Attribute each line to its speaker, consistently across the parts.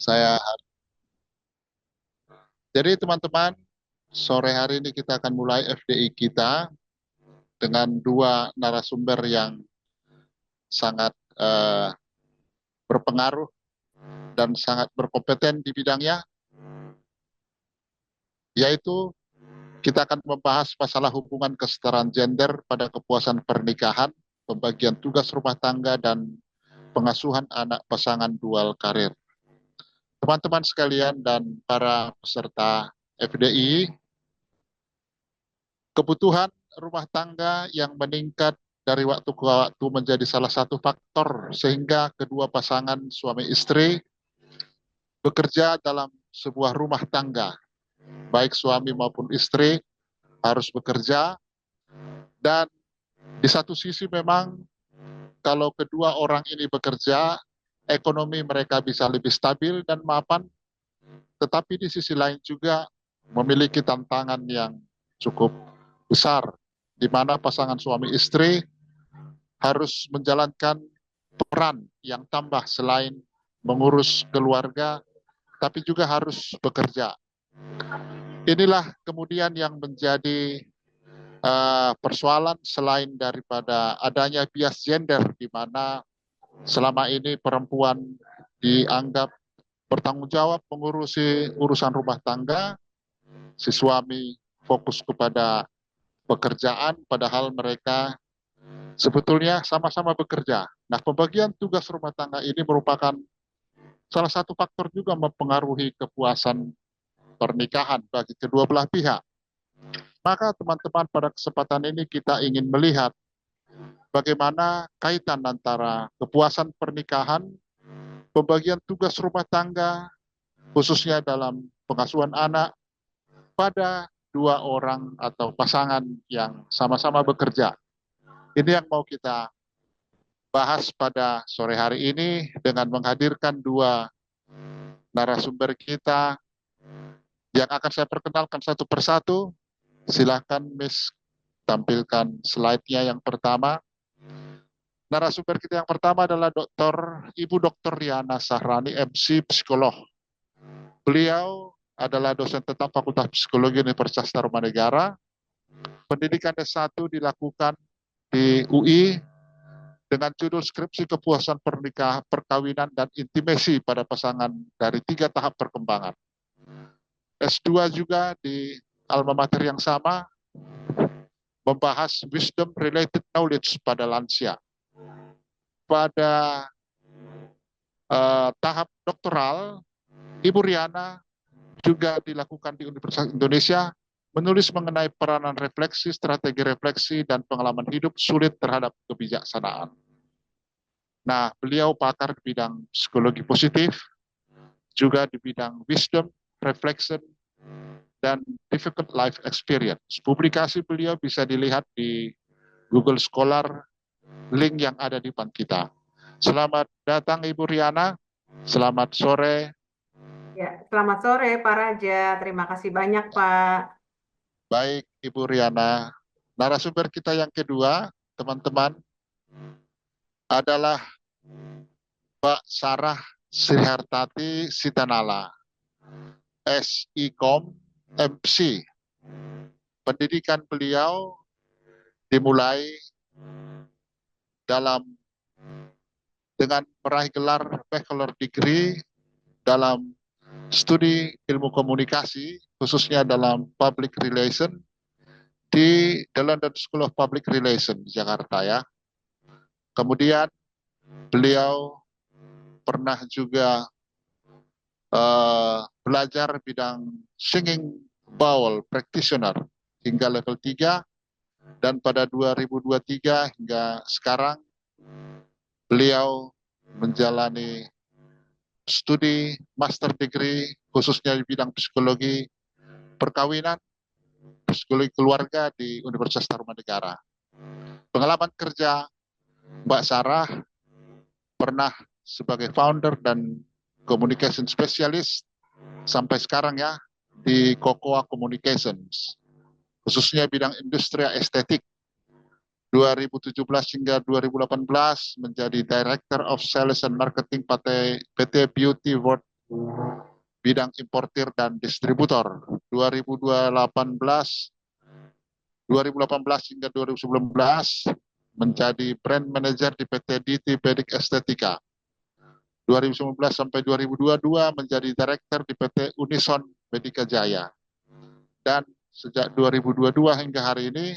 Speaker 1: Saya jadi teman-teman, sore hari ini kita akan mulai FDI kita dengan dua narasumber yang sangat berpengaruh dan sangat berkompeten di bidangnya, yaitu kita akan membahas masalah hubungan kesetaraan gender pada kepuasan pernikahan, pembagian tugas rumah tangga, dan pengasuhan anak pasangan dual karir. Teman-teman sekalian dan para peserta FDI, kebutuhan rumah tangga yang meningkat dari waktu ke waktu menjadi salah satu faktor sehingga kedua pasangan suami istri bekerja dalam sebuah rumah tangga. Baik suami maupun istri harus bekerja, dan di satu sisi memang kalau kedua orang ini bekerja, ekonomi mereka bisa lebih stabil dan mapan, tetapi di sisi lain juga memiliki tantangan yang cukup besar, di mana pasangan suami istri harus menjalankan peran yang tambah selain mengurus keluarga, tapi juga harus bekerja. Inilah kemudian yang menjadi persoalan selain daripada adanya bias gender, di mana selama ini perempuan dianggap bertanggung jawab mengurusi urusan rumah tangga, si suami fokus kepada pekerjaan, padahal mereka sebetulnya sama-sama bekerja. Nah, pembagian tugas rumah tangga ini merupakan salah satu faktor juga mempengaruhi kepuasan pernikahan bagi kedua belah pihak. Maka teman-teman, pada kesempatan ini kita ingin melihat bagaimana kaitan antara kepuasan pernikahan, pembagian tugas rumah tangga, khususnya dalam pengasuhan anak pada dua orang atau pasangan yang sama-sama bekerja. Ini yang mau kita bahas pada sore hari ini dengan menghadirkan dua narasumber kita yang akan saya perkenalkan satu persatu. Silakan Miss tampilkan slide-nya yang pertama. Narasumber kita yang pertama adalah Ibu Dr. Riana Sahrani, MC Psikolog. Beliau adalah dosen tetap Fakultas Psikologi Universitas Tarumanegara. Pendidikan S1 dilakukan di UI dengan judul skripsi kepuasan pernikahan, perkawinan, dan intimasi pada pasangan dari 3 tahap perkembangan. S2 juga di alma mater yang sama, membahas wisdom related knowledge pada lansia. Pada tahap doktoral, Ibu Riana juga dilakukan di Universitas Indonesia, menulis mengenai peranan refleksi, strategi refleksi, dan pengalaman hidup sulit terhadap kebijaksanaan. Nah, beliau pakar di bidang psikologi positif, juga di bidang wisdom, reflection, dan difficult life experience. Publikasi beliau bisa dilihat di Google Scholar, link yang ada di depan kita. Selamat datang Ibu Riana, selamat sore.
Speaker 2: Ya, selamat sore Pak Raja. Terima kasih banyak Pak.
Speaker 1: Baik Ibu Riana, narasumber kita yang kedua, teman-teman, adalah Mbak Sarah Srihartati Sitanala, SIKOM, MC. Pendidikan beliau dimulai dengan meraih gelar bachelor degree dalam studi ilmu komunikasi, khususnya dalam public relation di The London School of Public Relations Jakarta ya. Kemudian beliau pernah juga belajar bidang singing bowl practitioner hingga level 3, dan pada 2023 hingga sekarang beliau menjalani studi master degree khususnya di bidang psikologi perkawinan, psikologi keluarga di Universitas Tarumanegara. Pengalaman kerja Mbak Sarah pernah sebagai founder dan communication specialist sampai sekarang ya di Cocoa Communications, khususnya bidang industri estetik. 2017 hingga 2018 menjadi Director of Sales and Marketing PT Beauty bidang importir dan distributor. 2018 hingga 2019 menjadi brand manager di PT DT Pedik Estetika. 2019 sampai 2022 menjadi direktur di PT Unison Medika Jaya. Dan sejak 2022 hingga hari ini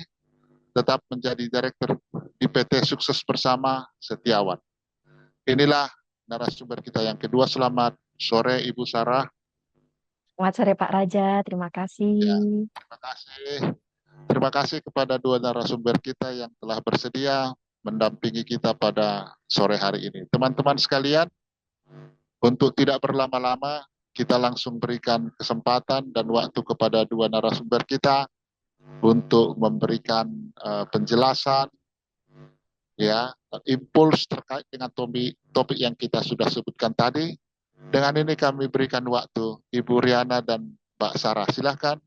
Speaker 1: tetap menjadi direktur di PT Sukses Bersama Setiawan. Inilah narasumber kita yang kedua. Selamat sore Ibu Sarah.
Speaker 3: Selamat sore Pak Raja, terima kasih.
Speaker 1: Ya, terima kasih. Terima kasih kepada dua narasumber kita yang telah bersedia mendampingi kita pada sore hari ini. Teman-teman sekalian, untuk tidak berlama-lama, kita langsung berikan kesempatan dan waktu kepada dua narasumber kita untuk memberikan penjelasan, ya, impuls terkait dengan topik yang kita sudah sebutkan tadi. Dengan ini kami berikan waktu Ibu Riana dan Mbak Sarah. Silakan,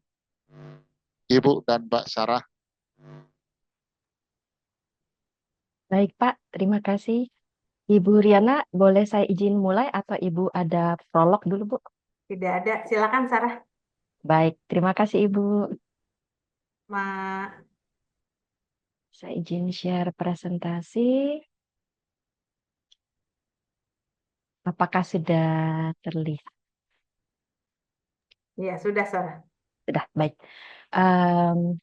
Speaker 1: Ibu dan Mbak Sarah.
Speaker 3: Baik Pak, terima kasih. Ibu Riana, boleh saya izin mulai atau Ibu ada prolog dulu Bu?
Speaker 2: Tidak ada. Silakan Sarah.
Speaker 3: Baik, terima kasih Ibu.
Speaker 2: Ma,
Speaker 3: Saya izin share presentasi. Apakah sudah terlihat?
Speaker 2: ya sudah Sarah.
Speaker 3: Sudah, baik. Em,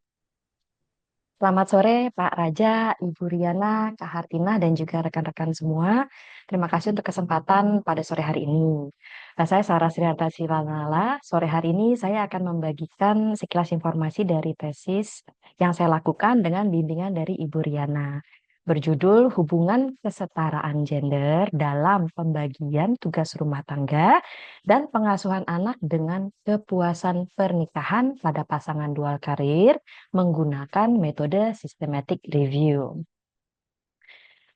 Speaker 3: Selamat sore Pak Raja, Ibu Riana, Kak Hartina, dan juga rekan-rekan semua. Terima kasih untuk kesempatan pada sore hari ini. Saya Sarah Srianta Silanala. Sore hari ini saya akan membagikan sekilas informasi dari tesis yang saya lakukan dengan bimbingan dari Ibu Riana. Berjudul Hubungan Kesetaraan Gender dalam Pembagian Tugas Rumah Tangga dan Pengasuhan Anak dengan Kepuasan Pernikahan pada Pasangan Dual Karir menggunakan metode systematic review.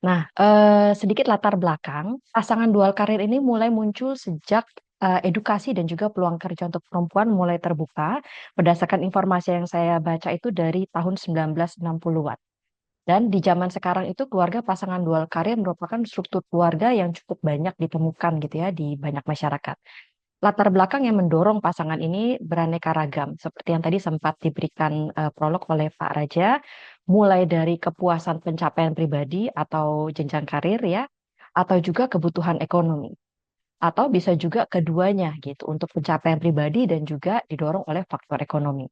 Speaker 3: Nah, sedikit latar belakang, pasangan dual karir ini mulai muncul sejak edukasi dan juga peluang kerja untuk perempuan mulai terbuka. Berdasarkan informasi yang saya baca itu dari tahun 1960-an. Dan di zaman sekarang itu keluarga pasangan dual karir merupakan struktur keluarga yang cukup banyak ditemukan gitu ya di banyak masyarakat. Latar belakang yang mendorong pasangan ini beraneka ragam, seperti yang tadi sempat diberikan prolog oleh Pak Raja, mulai dari kepuasan pencapaian pribadi atau jenjang karir ya, atau juga kebutuhan ekonomi, atau bisa juga keduanya gitu untuk pencapaian pribadi dan juga didorong oleh faktor ekonomi.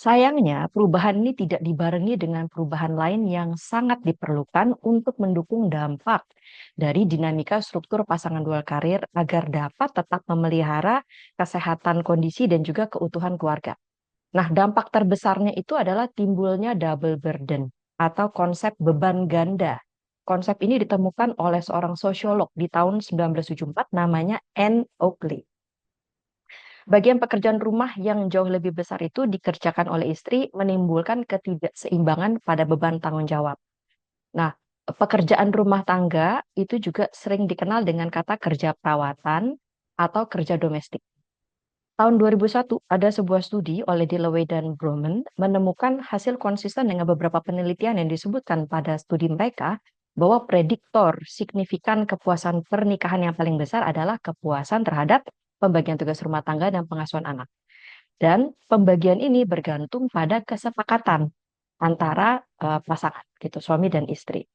Speaker 3: Sayangnya, perubahan ini tidak dibarengi dengan perubahan lain yang sangat diperlukan untuk mendukung dampak dari dinamika struktur pasangan dual karir agar dapat tetap memelihara kesehatan kondisi dan juga keutuhan keluarga. Nah, dampak terbesarnya itu adalah timbulnya double burden atau konsep beban ganda. Konsep ini ditemukan oleh seorang sosiolog di tahun 1974 namanya Anne Oakley. Bagian pekerjaan rumah yang jauh lebih besar itu dikerjakan oleh istri, menimbulkan ketidakseimbangan pada beban tanggung jawab. Nah, pekerjaan rumah tangga itu juga sering dikenal dengan kata kerja perawatan atau kerja domestik. Tahun 2001, ada sebuah studi oleh Dillaway dan Broman menemukan hasil konsisten dengan beberapa penelitian yang disebutkan pada studi mereka bahwa prediktor signifikan kepuasan pernikahan yang paling besar adalah kepuasan terhadap pembagian tugas rumah tangga dan pengasuhan anak. Dan pembagian ini bergantung pada kesepakatan antara pasangan, gitu, suami dan istri.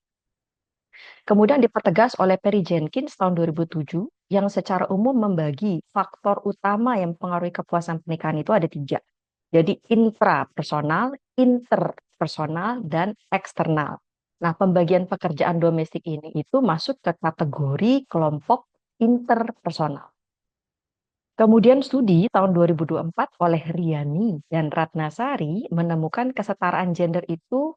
Speaker 3: Kemudian dipertegas oleh Perry Jenkins tahun 2007 yang secara umum membagi faktor utama yang mempengaruhi kepuasan pernikahan itu ada 3. Jadi intrapersonal, interpersonal, dan eksternal. Nah, pembagian pekerjaan domestik ini itu masuk ke kategori kelompok interpersonal. Kemudian studi tahun 2024 oleh Riani dan Ratnasari menemukan kesetaraan gender itu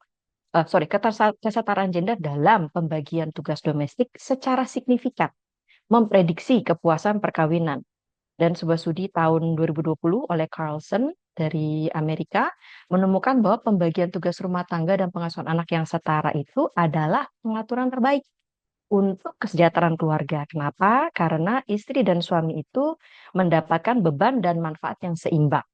Speaker 3: kesetaraan gender dalam pembagian tugas domestik secara signifikan memprediksi kepuasan perkawinan. Dan sebuah studi tahun 2020 oleh Carlson dari Amerika menemukan bahwa pembagian tugas rumah tangga dan pengasuhan anak yang setara itu adalah pengaturan terbaik untuk kesejahteraan keluarga. Kenapa? Karena istri dan suami itu mendapatkan beban dan manfaat yang seimbang.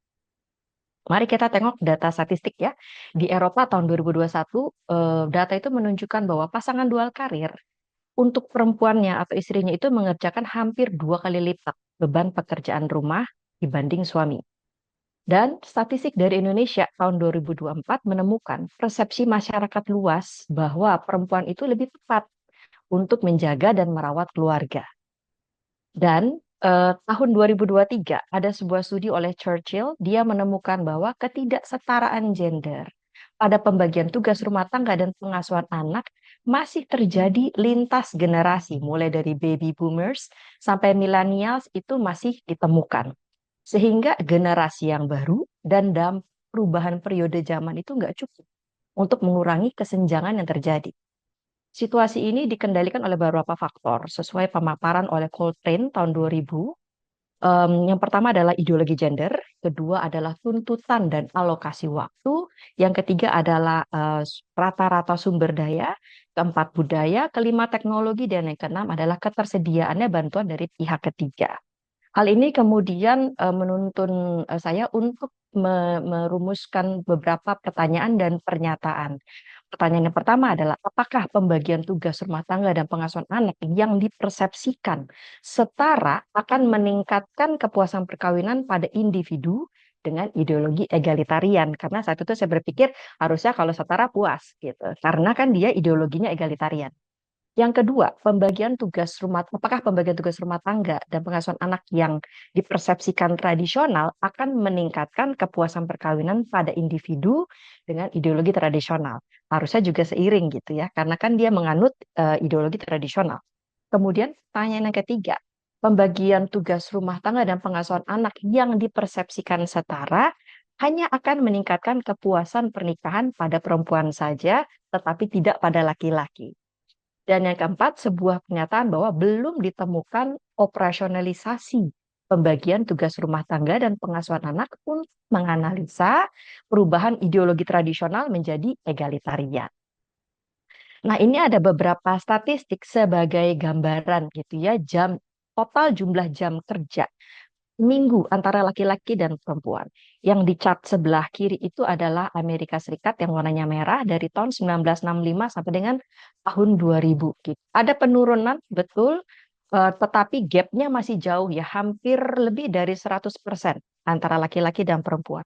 Speaker 3: Mari kita tengok data statistik ya. Di Eropa tahun 2021, data itu menunjukkan bahwa pasangan dual karir untuk perempuannya atau istrinya itu mengerjakan hampir 2 kali lipat beban pekerjaan rumah dibanding suami. Dan statistik dari Indonesia tahun 2024 menemukan persepsi masyarakat luas bahwa perempuan itu lebih tepat untuk menjaga dan merawat keluarga. Dan tahun 2023 ada sebuah studi oleh Churchill, dia menemukan bahwa ketidaksetaraan gender pada pembagian tugas rumah tangga dan pengasuhan anak masih terjadi lintas generasi, mulai dari baby boomers sampai millennials itu masih ditemukan. Sehingga generasi yang baru dan dalam perubahan periode zaman itu nggak cukup untuk mengurangi kesenjangan yang terjadi. Situasi ini dikendalikan oleh beberapa faktor sesuai pemaparan oleh Cochrane tahun 2000. Yang pertama adalah ideologi gender, kedua adalah tuntutan dan alokasi waktu, yang ketiga adalah rata-rata sumber daya, keempat budaya, kelima teknologi, dan yang keenam adalah ketersediaannya bantuan dari pihak ketiga. Hal ini kemudian menuntun saya untuk merumuskan beberapa pertanyaan dan pernyataan. Pertanyaan yang pertama adalah, apakah pembagian tugas rumah tangga dan pengasuhan anak yang dipersepsikan setara akan meningkatkan kepuasan perkawinan pada individu dengan ideologi egalitarian? Karena saat itu saya berpikir harusnya kalau setara puas gitu. Karena kan dia ideologinya egalitarian. Yang kedua, apakah pembagian tugas rumah tangga dan pengasuhan anak yang dipersepsikan tradisional akan meningkatkan kepuasan perkawinan pada individu dengan ideologi tradisional? Harusnya juga seiring gitu ya, karena kan dia menganut ideologi tradisional. Kemudian pertanyaan yang ketiga, pembagian tugas rumah tangga dan pengasuhan anak yang dipersepsikan setara hanya akan meningkatkan kepuasan pernikahan pada perempuan saja, tetapi tidak pada laki-laki. Dan yang keempat, sebuah pernyataan bahwa belum ditemukan operasionalisasi pembagian tugas rumah tangga dan pengasuhan anak untuk menganalisa perubahan ideologi tradisional menjadi egalitarian. Nah, ini ada beberapa statistik sebagai gambaran gitu ya, total jumlah jam kerja minggu antara laki-laki dan perempuan. Yang di chart sebelah kiri itu adalah Amerika Serikat yang warnanya merah dari tahun 1965 sampai dengan tahun 2000. Gitu. Ada penurunan, betul, tetapi gapnya masih jauh ya, hampir lebih dari 100% antara laki-laki dan perempuan.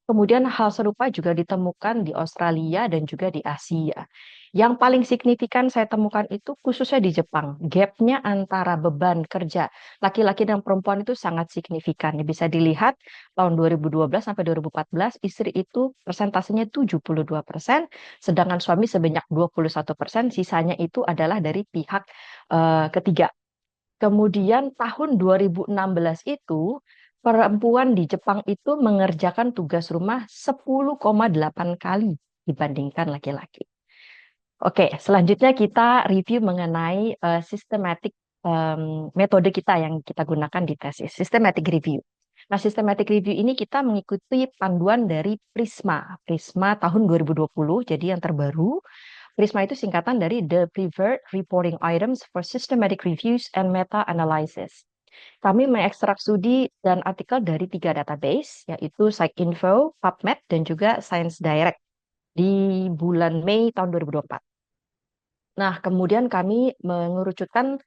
Speaker 3: Kemudian hal serupa juga ditemukan di Australia dan juga di Asia. Yang paling signifikan saya temukan itu khususnya di Jepang. Gapnya antara beban kerja laki-laki dan perempuan itu sangat signifikan. Bisa dilihat tahun 2012 sampai 2014 istri itu persentasenya 72%, sedangkan suami sebanyak 21%, sisanya itu adalah dari pihak ketiga. Kemudian tahun 2016 itu perempuan di Jepang itu mengerjakan tugas rumah 10,8 kali dibandingkan laki-laki. Oke, selanjutnya kita review mengenai systematic metode kita yang kita gunakan di tesis, systematic review. Nah, systematic review ini kita mengikuti panduan dari Prisma. Prisma tahun 2020, jadi yang terbaru. Prisma itu singkatan dari The Preferred Reporting Items for Systematic Reviews and Meta-Analysis. Kami mengekstrak studi dan artikel dari 3 database, yaitu PsycInfo, PubMed, dan juga Science Direct di bulan Mei tahun 2024. Nah, kemudian kami mengerucutkan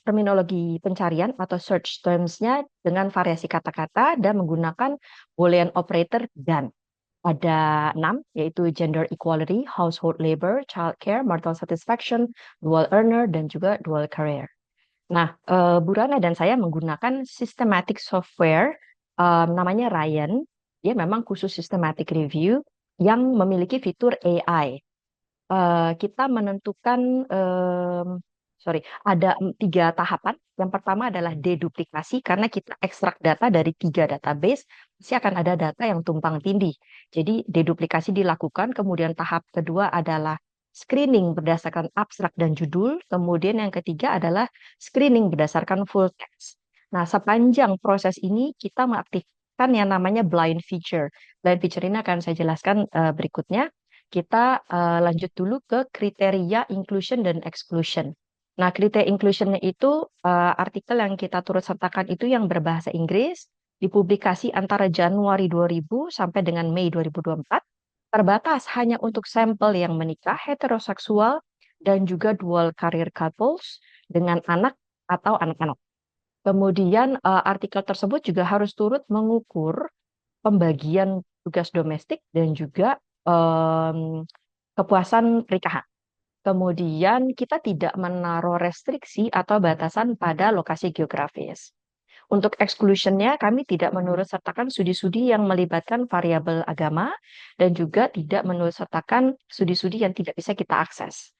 Speaker 3: terminologi pencarian atau search terms-nya dengan variasi kata-kata dan menggunakan Boolean operator dan. Ada 6, yaitu gender equality, household labor, childcare, marital satisfaction, dual earner, dan juga dual career. Nah, Bu Rana dan saya menggunakan systematic software, namanya Ryan. Dia memang khusus systematic review yang memiliki fitur AI. Kita menentukan, ada 3 tahapan. Yang pertama adalah deduplikasi, karena kita ekstrak data dari 3 database, pasti akan ada data yang tumpang tindih. Jadi deduplikasi dilakukan, kemudian tahap kedua adalah screening berdasarkan abstrak dan judul, kemudian yang ketiga adalah screening berdasarkan full text. Nah, sepanjang proses ini kita mengaktifkan yang namanya blind feature. Blind feature ini akan saya jelaskan berikutnya. Kita lanjut dulu ke kriteria inclusion dan exclusion. Nah, kriteria inclusionnya itu artikel yang kita turut sertakan itu yang berbahasa Inggris, dipublikasi antara Januari 2000 sampai dengan Mei 2024, terbatas hanya untuk sampel yang menikah, heteroseksual, dan juga dual career couples dengan anak atau anak-anak. Kemudian artikel tersebut juga harus turut mengukur pembagian tugas domestik dan juga kepuasan pernikahan. Kemudian kita tidak menaruh restriksi atau batasan pada lokasi geografis. Untuk exclusion-nya, kami tidak menurut sertakan studi-studi yang melibatkan variabel agama dan juga tidak menurut sertakan studi-studi yang tidak bisa kita akses.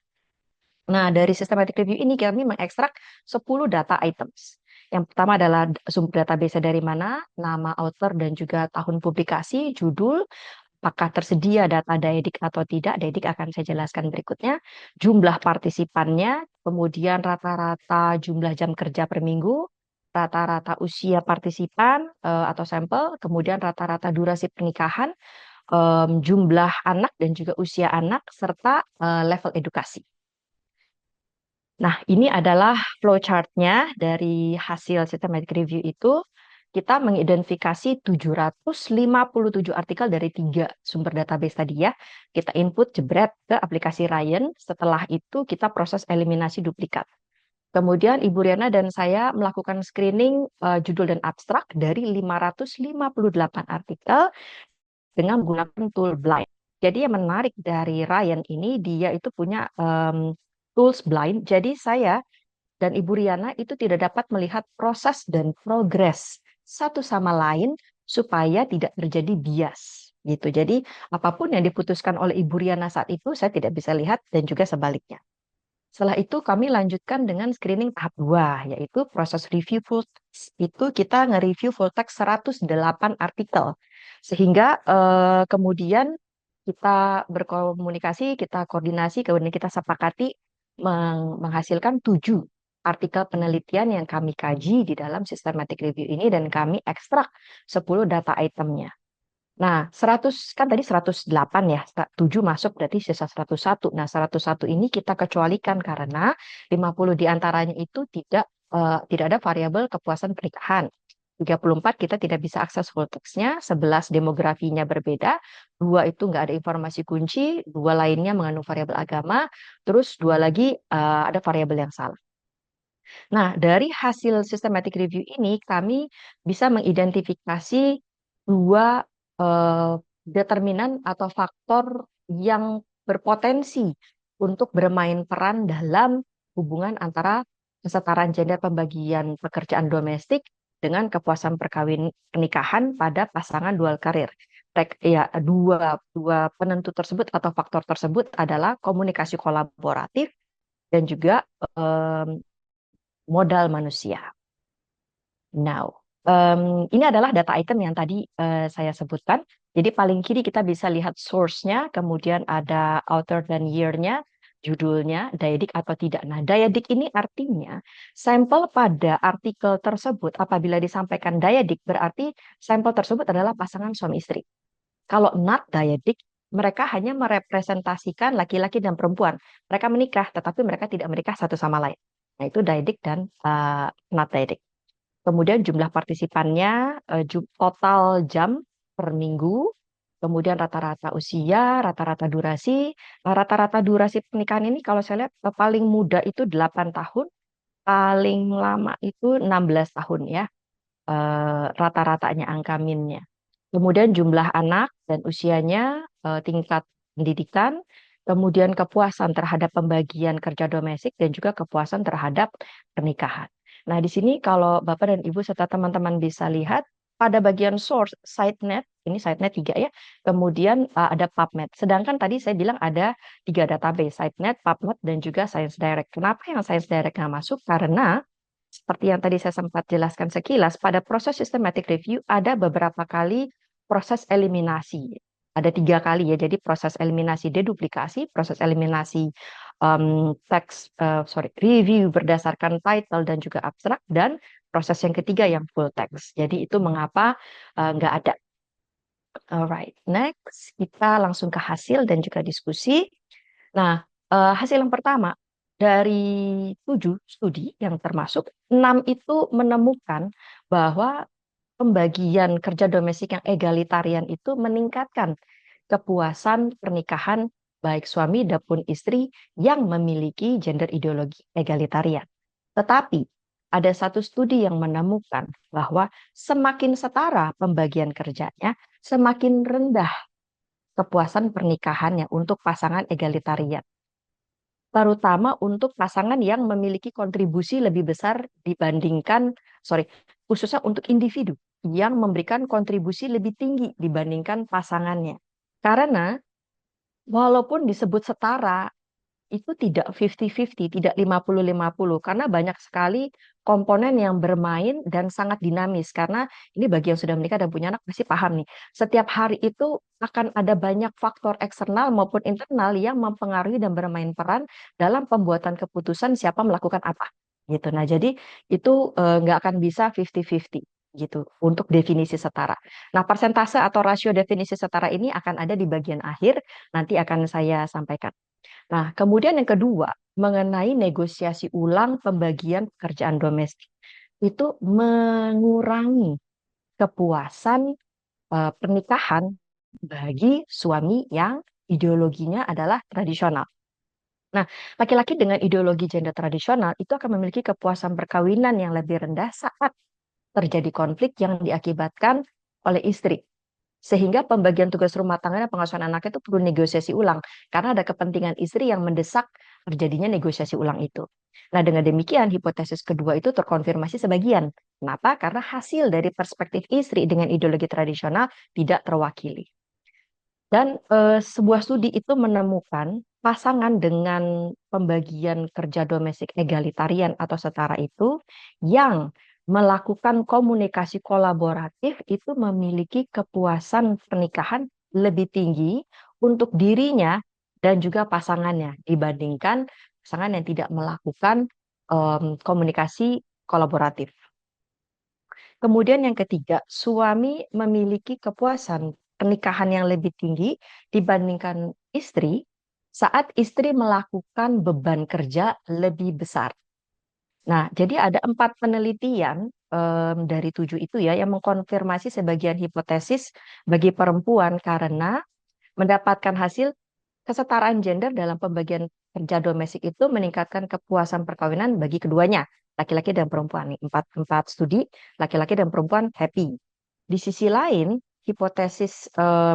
Speaker 3: Nah, dari systematic review ini kami mengekstrak 10 data items. Yang pertama adalah sumber database dari mana, nama author dan juga tahun publikasi, judul, apakah tersedia data Daedik atau tidak. Daedik akan saya jelaskan berikutnya. Jumlah partisipannya, kemudian rata-rata jumlah jam kerja per minggu, rata-rata usia partisipan atau sampel, kemudian rata-rata durasi pernikahan, jumlah anak dan juga usia anak, serta level edukasi. Nah, ini adalah flowchart-nya dari hasil systematic review itu. Kita mengidentifikasi 757 artikel dari 3 sumber database tadi ya. Kita input jebret ke aplikasi Ryan. Setelah itu kita proses eliminasi duplikat. Kemudian Ibu Riana dan saya melakukan screening judul dan abstrak dari 558 artikel dengan menggunakan tool Blind. Jadi yang menarik dari Ryan ini, dia itu punya tools Blind. Jadi saya dan Ibu Riana itu tidak dapat melihat proses dan progres satu sama lain supaya tidak terjadi bias gitu. Jadi apapun yang diputuskan oleh Ibu Riana saat itu saya tidak bisa lihat dan juga sebaliknya. Setelah itu kami lanjutkan dengan screening tahap 2, yaitu proses review full text. Itu kita nge-review full text 108 artikel. Sehingga kemudian kita berkomunikasi, kita koordinasi, kemudian kita sepakati menghasilkan 7 artikel penelitian yang kami kaji di dalam systematic review ini dan kami ekstrak 10 data itemnya. Nah, 100 kan tadi 108 ya, 7 masuk berarti sisa 101. Nah, 101 ini kita kecualikan karena 50 diantaranya itu tidak ada variabel kepuasan pernikahan. 34 kita tidak bisa akses full text-nya, 11 demografinya berbeda, 2 itu nggak ada informasi kunci, 2 lainnya mengandung variabel agama, terus 2 lagi ada variabel yang salah. Nah, dari hasil systematic review ini kami bisa mengidentifikasi 2 determinan atau faktor yang berpotensi untuk bermain peran dalam hubungan antara kesetaraan gender pembagian pekerjaan domestik dengan kepuasan pernikahan pada pasangan dual karir. Ya, dua penentu tersebut atau faktor tersebut adalah komunikasi kolaboratif dan juga modal manusia. Now, ini adalah data item yang tadi saya sebutkan. Jadi paling kiri kita bisa lihat source-nya, kemudian ada author dan year-nya, judulnya, Daedik atau tidak. Nah, Daedik ini artinya sampel pada artikel tersebut apabila disampaikan Daedik berarti sampel tersebut adalah pasangan suami istri. Kalau not Daedik, mereka hanya merepresentasikan laki-laki dan perempuan. Mereka menikah, tetapi mereka tidak menikah satu sama lain. Nah, itu Daedik dan not Daedik. Kemudian jumlah partisipannya, total jam per minggu, kemudian rata-rata usia, rata-rata durasi. Rata-rata durasi pernikahan ini kalau saya lihat paling muda itu 8 tahun, paling lama itu 16 tahun ya, rata-ratanya angka minnya. Kemudian jumlah anak dan usianya, tingkat pendidikan, kemudian kepuasan terhadap pembagian kerja domestik dan juga kepuasan terhadap pernikahan. Nah, di sini kalau Bapak dan Ibu serta teman-teman bisa lihat pada bagian source SiteNet, ini SiteNet 3 ya, kemudian ada PubMed. Sedangkan tadi saya bilang ada 3 database, SiteNet, PubMed, dan juga ScienceDirect. Kenapa yang ScienceDirect nggak masuk? Karena seperti yang tadi saya sempat jelaskan sekilas, pada proses systematic review ada beberapa kali proses eliminasi. Ada 3 kali ya, jadi proses eliminasi deduplikasi, proses eliminasi review berdasarkan title dan juga abstrak, dan proses yang ketiga yang full text. Jadi itu mengapa nggak ada. Alright, next kita langsung ke hasil dan juga diskusi. Nah, hasil yang pertama dari 7 studi yang termasuk 6 itu menemukan bahwa pembagian kerja domestik yang egalitarian itu meningkatkan kepuasan pernikahan baik suami maupun istri yang memiliki gender ideologi egalitarian. Tetapi ada satu studi yang menemukan bahwa semakin setara pembagian kerjanya, semakin rendah kepuasan pernikahannya untuk pasangan egalitarian. Terutama untuk pasangan yang memiliki kontribusi lebih besar khususnya untuk individu yang memberikan kontribusi lebih tinggi dibandingkan pasangannya. Karena walaupun disebut setara, itu tidak 50-50, tidak 50-50, karena banyak sekali komponen yang bermain dan sangat dinamis. Karena ini bagi yang sudah menikah dan punya anak pasti paham nih. Setiap hari itu akan ada banyak faktor eksternal maupun internal yang mempengaruhi dan bermain peran dalam pembuatan keputusan siapa melakukan apa. Gitu. Nah, jadi itu nggak akan bisa 50-50 gitu untuk definisi setara. Nah, persentase atau rasio definisi setara ini akan ada di bagian akhir, nanti akan saya sampaikan. Nah, kemudian yang kedua, mengenai negosiasi ulang pembagian pekerjaan domestik. Itu mengurangi kepuasan pernikahan bagi suami yang ideologinya adalah tradisional. Nah, laki-laki dengan ideologi gender tradisional itu akan memiliki kepuasan perkawinan yang lebih rendah saat terjadi konflik yang diakibatkan oleh istri. Sehingga pembagian tugas rumah tangga dan pengasuhan anak itu perlu negosiasi ulang. Karena ada kepentingan istri yang mendesak terjadinya negosiasi ulang itu. Nah, dengan demikian, hipotesis kedua itu terkonfirmasi sebagian. Kenapa? Karena hasil dari perspektif istri dengan ideologi tradisional tidak terwakili. Dan sebuah studi itu menemukan pasangan dengan pembagian kerja domestik egalitarian atau setara itu yang melakukan komunikasi kolaboratif itu memiliki kepuasan pernikahan lebih tinggi untuk dirinya dan juga pasangannya dibandingkan pasangan yang tidak melakukan komunikasi kolaboratif. Kemudian yang ketiga, suami memiliki kepuasan pernikahan yang lebih tinggi dibandingkan istri saat istri melakukan beban kerja lebih besar. Nah, jadi ada 4 penelitian dari 7 itu ya yang mengkonfirmasi sebagian hipotesis bagi perempuan karena mendapatkan hasil kesetaraan gender dalam pembagian kerja domestik itu meningkatkan kepuasan perkawinan bagi keduanya, laki-laki dan perempuan. Nih, empat studi, laki-laki dan perempuan happy. Di sisi lain, hipotesis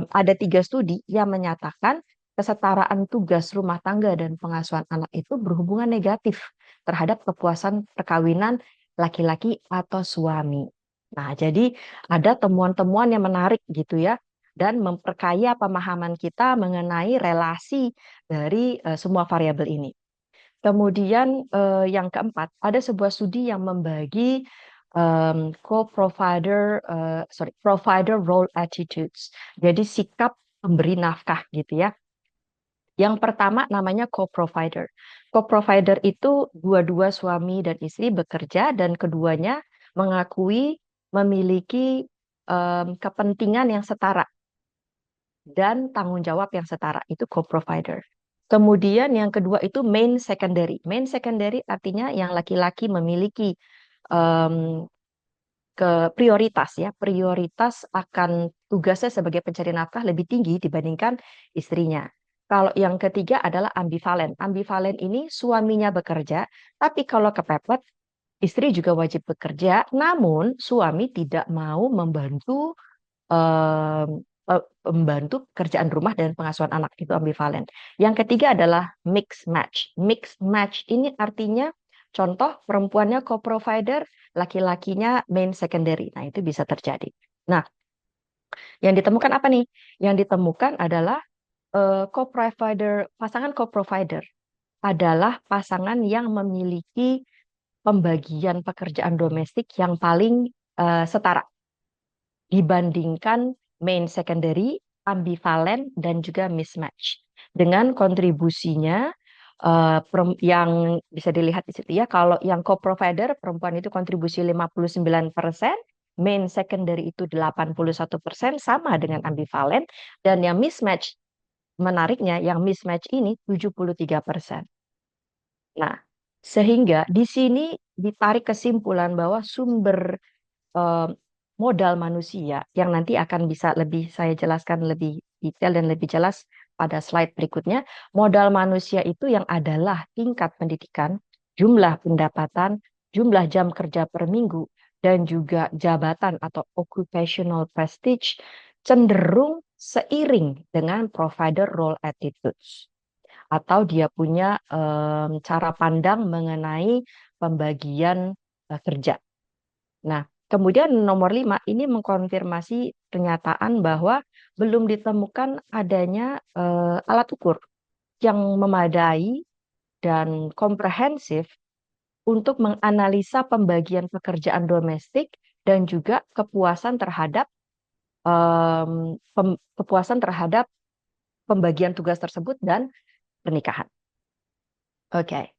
Speaker 3: ada 3 studi yang menyatakan kesetaraan tugas rumah tangga dan pengasuhan anak itu berhubungan negatif terhadap kepuasan perkawinan laki-laki atau suami. Nah, jadi ada temuan-temuan yang menarik gitu ya dan memperkaya pemahaman kita mengenai relasi dari semua variabel ini. Kemudian yang keempat, ada sebuah studi yang membagi provider role attitudes. Jadi sikap pemberi nafkah gitu ya. Yang pertama namanya co-provider. Co-provider itu dua-dua suami dan istri bekerja dan keduanya mengakui memiliki kepentingan yang setara dan tanggung jawab yang setara, itu co-provider. Kemudian yang kedua itu main secondary. Main secondary artinya yang laki-laki memiliki um, prioritas ya, prioritas akan tugasnya sebagai pencari nafkah lebih tinggi dibandingkan istrinya. Kalau yang ketiga adalah ambivalen. Ambivalen ini suaminya bekerja, tapi kalau kepepet istri juga wajib bekerja, namun suami tidak mau membantu membantu kerjaan rumah dan pengasuhan anak, itu ambivalen. Yang ketiga adalah mix match. Mix match ini artinya contoh perempuannya co-provider, laki-lakinya main secondary. Nah, itu bisa terjadi. Nah, yang ditemukan apa nih? Yang ditemukan adalah pasangan co-provider adalah pasangan yang memiliki pembagian pekerjaan domestik yang paling setara dibandingkan main secondary, ambivalen, dan juga mismatch. Dengan kontribusinya yang bisa dilihat di situ ya, kalau yang co-provider perempuan itu kontribusi 59%, main secondary itu 81%, sama dengan ambivalen, dan yang mismatch, menariknya yang mismatch ini 73%. Nah, sehingga di sini ditarik kesimpulan bahwa sumber eh, modal manusia yang nanti akan bisa lebih saya jelaskan lebih detail dan lebih jelas pada slide berikutnya, modal manusia itu yang adalah tingkat pendidikan, jumlah pendapatan, jumlah jam kerja per minggu, dan juga jabatan atau occupational prestige cenderung seiring dengan provider role attitudes atau dia punya cara pandang mengenai pembagian kerja. Nah, kemudian nomor 5 ini mengkonfirmasi pernyataan bahwa belum ditemukan adanya alat ukur yang memadai dan komprehensif untuk menganalisa pembagian pekerjaan domestik dan juga kepuasan terhadap kepuasan terhadap pembagian tugas tersebut dan pernikahan. Oke.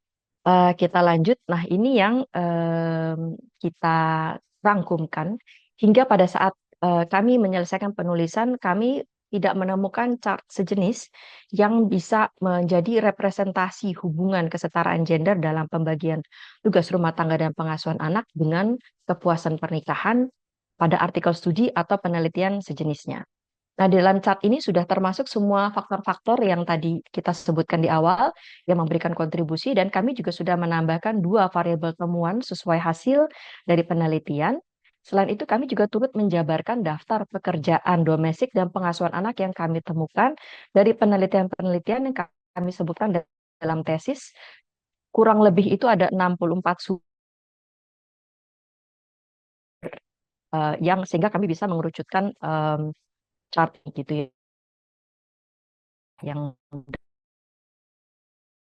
Speaker 3: Kita lanjut. Nah, ini yang kita rangkumkan hingga pada saat kami menyelesaikan penulisan, kami tidak menemukan chart sejenis yang bisa menjadi representasi hubungan kesetaraan gender dalam pembagian tugas rumah tangga dan pengasuhan anak dengan kepuasan pernikahan pada artikel studi atau penelitian sejenisnya. Nah, di dalam chart ini sudah termasuk semua faktor-faktor yang tadi kita sebutkan di awal yang memberikan kontribusi, dan kami juga sudah menambahkan 2 variabel temuan sesuai hasil dari penelitian. Selain itu, kami juga turut menjabarkan daftar pekerjaan domestik dan pengasuhan anak yang kami temukan dari penelitian-penelitian yang kami sebutkan dalam tesis. Kurang lebih itu ada 64 sumber yang sehingga kami bisa mengerucutkan chart gitu ya, yang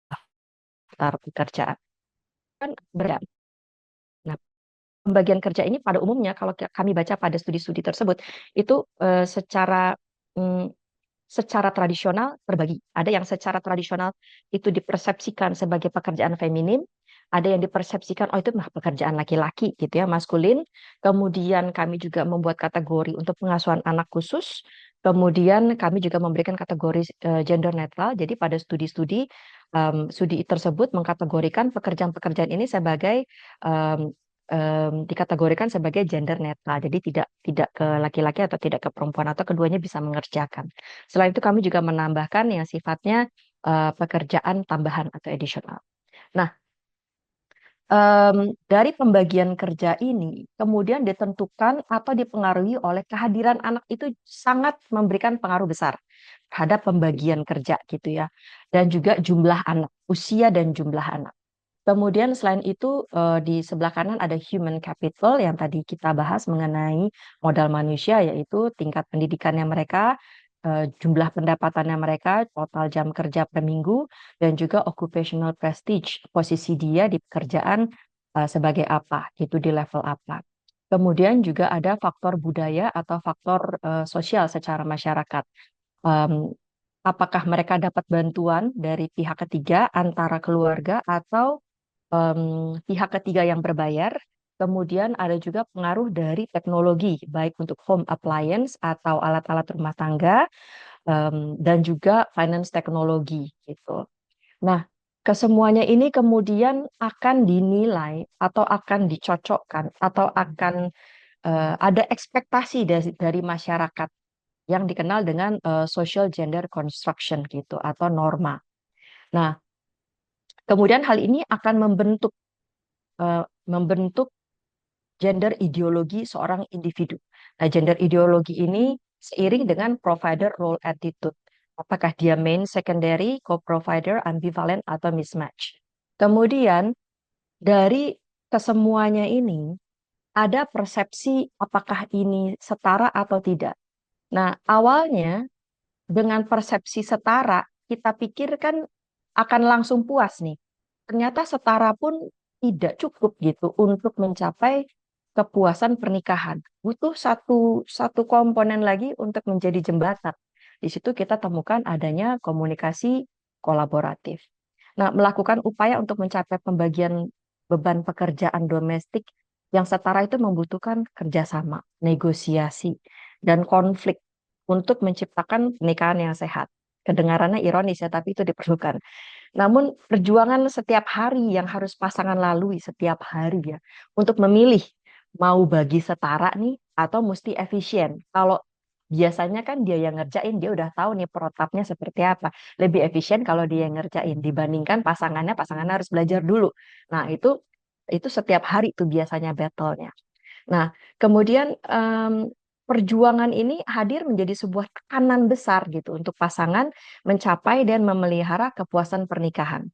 Speaker 3: daftar pekerjaan kan berat. Nah, pembagian kerja ini pada umumnya kalau kami baca pada studi-studi tersebut itu secara tradisional terbagi. Ada yang secara tradisional itu dipersepsikan sebagai pekerjaan feminim, ada yang dipersepsikan oh itu mah pekerjaan laki-laki gitu ya, maskulin. Kemudian kami juga membuat kategori untuk pengasuhan anak khusus. Kemudian kami juga memberikan kategori gender netral. Jadi pada studi-studi studi tersebut mengkategorikan pekerjaan-pekerjaan ini sebagai dikategorikan sebagai gender netral. Jadi tidak ke laki-laki atau tidak ke perempuan atau keduanya bisa mengerjakan. Selain itu kami juga menambahkan yang sifatnya pekerjaan tambahan atau additional. Nah, dari pembagian kerja ini kemudian ditentukan atau dipengaruhi oleh kehadiran anak itu sangat memberikan pengaruh besar terhadap pembagian kerja gitu ya. Dan juga jumlah anak, usia dan jumlah anak. Kemudian selain itu di sebelah kanan ada human capital yang tadi kita bahas mengenai modal manusia, yaitu tingkat pendidikannya mereka, jumlah pendapatannya mereka, total jam kerja per minggu, dan juga occupational prestige, posisi dia di pekerjaan sebagai apa, itu di level apa. Kemudian juga ada faktor budaya atau faktor sosial secara masyarakat. Apakah mereka dapat bantuan dari pihak ketiga antara keluarga atau pihak ketiga yang berbayar. Kemudian ada juga pengaruh dari teknologi, baik untuk home appliance atau alat-alat rumah tangga, dan juga finance teknologi gitu. Nah, kesemuanya ini kemudian akan dinilai atau akan dicocokkan atau akan ada ekspektasi dari masyarakat yang dikenal dengan social gender construction gitu atau norma. Nah, kemudian hal ini akan membentuk gender ideologi seorang individu. Nah, gender ideologi ini seiring dengan provider role attitude. Apakah dia main, secondary, co-provider, ambivalent, atau mismatch. Kemudian dari kesemuanya ini ada persepsi apakah ini setara atau tidak. Nah, awalnya dengan persepsi setara kita pikirkan akan langsung puas nih. Ternyata setara pun tidak cukup gitu untuk mencapai kepuasan pernikahan. Butuh satu komponen lagi untuk menjadi jembatan. Di situ kita temukan adanya komunikasi kolaboratif. Nah, melakukan upaya untuk mencapai pembagian beban pekerjaan domestik yang setara itu membutuhkan kerjasama, negosiasi, dan konflik untuk menciptakan pernikahan yang sehat. Kedengarannya ironis ya, tapi itu diperlukan. Namun perjuangan setiap hari yang harus pasangan lalui setiap hari ya untuk memilih mau bagi setara nih atau mesti efisien. Kalau Biasanya kan dia yang ngerjain, dia udah tahu nih protapnya seperti apa. Lebih efisien kalau dia yang ngerjain dibandingkan pasangannya harus belajar dulu. Nah, itu setiap hari tuh biasanya battle-nya. Nah, kemudian perjuangan ini hadir menjadi sebuah tekanan besar gitu untuk pasangan mencapai dan memelihara kepuasan pernikahan.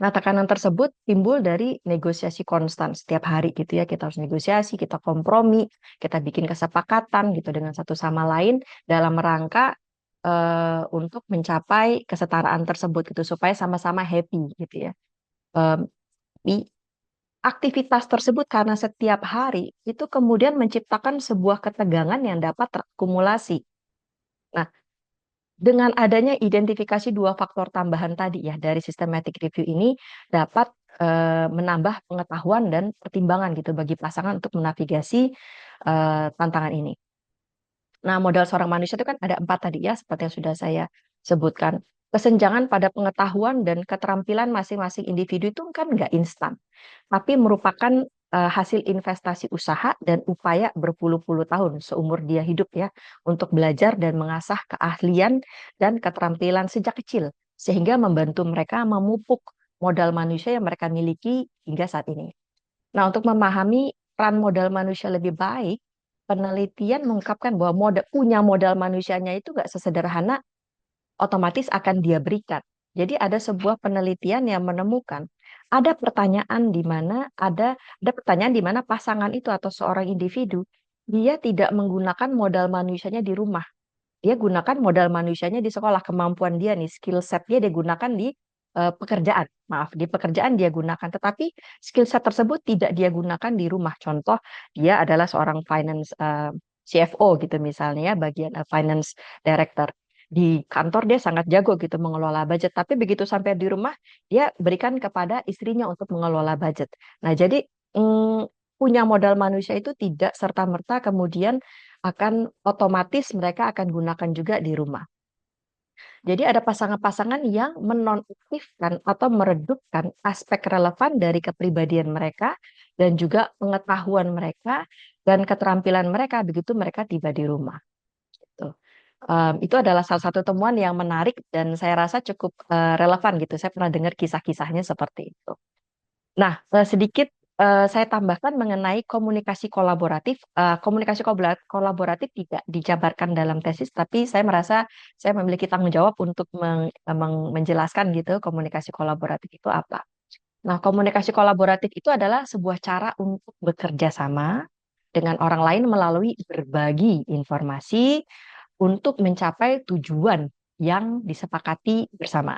Speaker 3: Nah, tekanan tersebut timbul dari negosiasi konstan setiap hari gitu ya. Kita harus negosiasi, kita kompromi, kita bikin kesepakatan gitu dengan satu sama lain dalam rangka untuk mencapai kesetaraan tersebut gitu supaya sama-sama happy gitu ya. Em, di aktivitas tersebut karena setiap hari itu kemudian menciptakan sebuah ketegangan yang dapat terakumulasi. Nah, dengan adanya identifikasi dua faktor tambahan tadi ya dari systematic review ini dapat menambah pengetahuan dan pertimbangan gitu bagi pasangan untuk menavigasi tantangan ini. Nah, modal seorang manusia itu kan ada 4 tadi ya, seperti yang sudah saya sebutkan. Kesenjangan pada pengetahuan dan keterampilan masing-masing individu itu kan nggak instan, tapi merupakan hasil investasi usaha dan upaya berpuluh-puluh tahun seumur dia hidup ya, untuk belajar dan mengasah keahlian dan keterampilan sejak kecil, sehingga membantu mereka memupuk modal manusia yang mereka miliki hingga saat ini. Nah, untuk memahami peran modal manusia lebih baik, penelitian mengungkapkan bahwa punya modal manusianya itu nggak sesederhana otomatis akan dia berikan. Jadi ada sebuah penelitian yang menemukan ada pertanyaan di mana pasangan itu atau seorang individu dia tidak menggunakan modal manusianya di rumah. Dia gunakan modal manusianya di sekolah, kemampuan dia nih, skill set dia gunakan di pekerjaan. Maaf, di pekerjaan dia gunakan, tetapi skill set tersebut tidak dia gunakan di rumah. Contoh, dia adalah seorang finance CFO gitu misalnya, ya, bagian finance director. Di kantor dia sangat jago gitu mengelola budget, tapi begitu sampai di rumah dia berikan kepada istrinya untuk mengelola budget. Nah, jadi punya modal manusia itu tidak serta-merta kemudian akan otomatis mereka akan gunakan juga di rumah. Jadi ada pasangan-pasangan yang menonaktifkan atau meredupkan aspek relevan dari kepribadian mereka dan juga pengetahuan mereka dan keterampilan mereka begitu mereka tiba di rumah. Gitu. Itu adalah salah satu temuan yang menarik dan saya rasa cukup relevan gitu. Saya pernah dengar kisah-kisahnya seperti itu. Nah, sedikit saya tambahkan mengenai komunikasi kolaboratif. Kolaboratif tidak dijabarkan dalam tesis, tapi saya merasa saya memiliki tanggung jawab untuk menjelaskan gitu komunikasi kolaboratif itu apa. Nah, komunikasi kolaboratif itu adalah sebuah cara untuk bekerja sama dengan orang lain melalui berbagi informasi untuk mencapai tujuan yang disepakati bersama.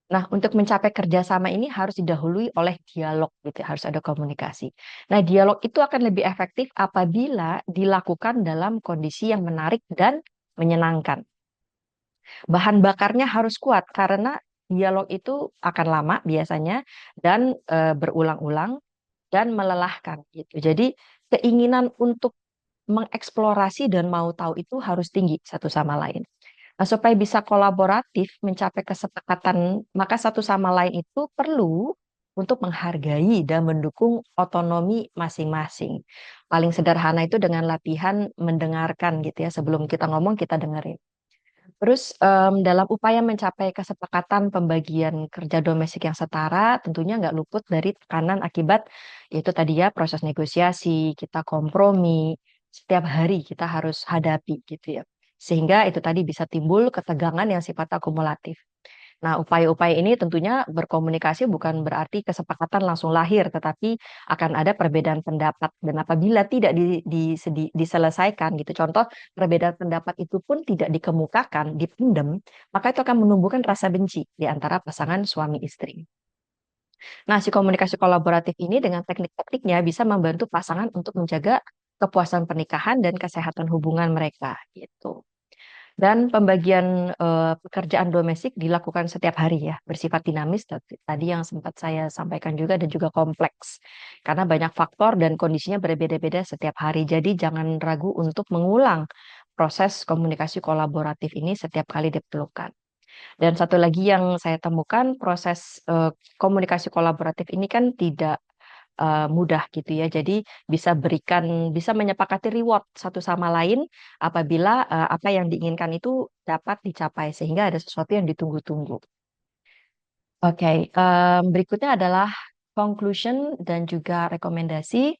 Speaker 3: Nah, untuk mencapai kerjasama ini harus didahului oleh dialog, gitu, ya, harus ada komunikasi. Nah, dialog itu akan lebih efektif apabila dilakukan dalam kondisi yang menarik dan menyenangkan. Bahan bakarnya harus kuat karena dialog itu akan lama biasanya dan berulang-ulang dan melelahkan, gitu. Jadi, keinginan untuk mengeksplorasi dan mau tahu itu harus tinggi satu sama lain. Nah, supaya bisa kolaboratif mencapai kesepakatan, maka satu sama lain itu perlu untuk menghargai dan mendukung otonomi masing-masing. Paling sederhana itu dengan latihan mendengarkan gitu ya, sebelum kita ngomong kita dengerin. Terus dalam upaya mencapai kesepakatan pembagian kerja domestik yang setara, tentunya nggak luput dari tekanan akibat yaitu tadi ya proses negosiasi, kita kompromi, setiap hari kita harus hadapi gitu ya. Sehingga itu tadi bisa timbul ketegangan yang sifatnya akumulatif. Nah, upaya-upaya ini tentunya berkomunikasi bukan berarti kesepakatan langsung lahir, tetapi akan ada perbedaan pendapat. Dan apabila tidak diselesaikan gitu, contoh perbedaan pendapat itu pun tidak dikemukakan, dipendam, maka itu akan menumbuhkan rasa benci di antara pasangan suami istri. Nah, si komunikasi kolaboratif ini dengan teknik-tekniknya bisa membantu pasangan untuk menjaga kepuasan pernikahan dan kesehatan hubungan mereka gitu. Dan pembagian pekerjaan domestik dilakukan setiap hari ya, bersifat dinamis tadi yang sempat saya sampaikan juga dan juga kompleks. Karena banyak faktor dan kondisinya berbeda-beda setiap hari. Jadi jangan ragu untuk mengulang proses komunikasi kolaboratif ini setiap kali diperlukan. Dan satu lagi yang saya temukan proses komunikasi kolaboratif ini kan tidak mudah gitu ya. Jadi bisa menyepakati reward satu sama lain apabila apa yang diinginkan itu dapat dicapai sehingga ada sesuatu yang ditunggu-tunggu. Oke, berikutnya adalah conclusion dan juga rekomendasi.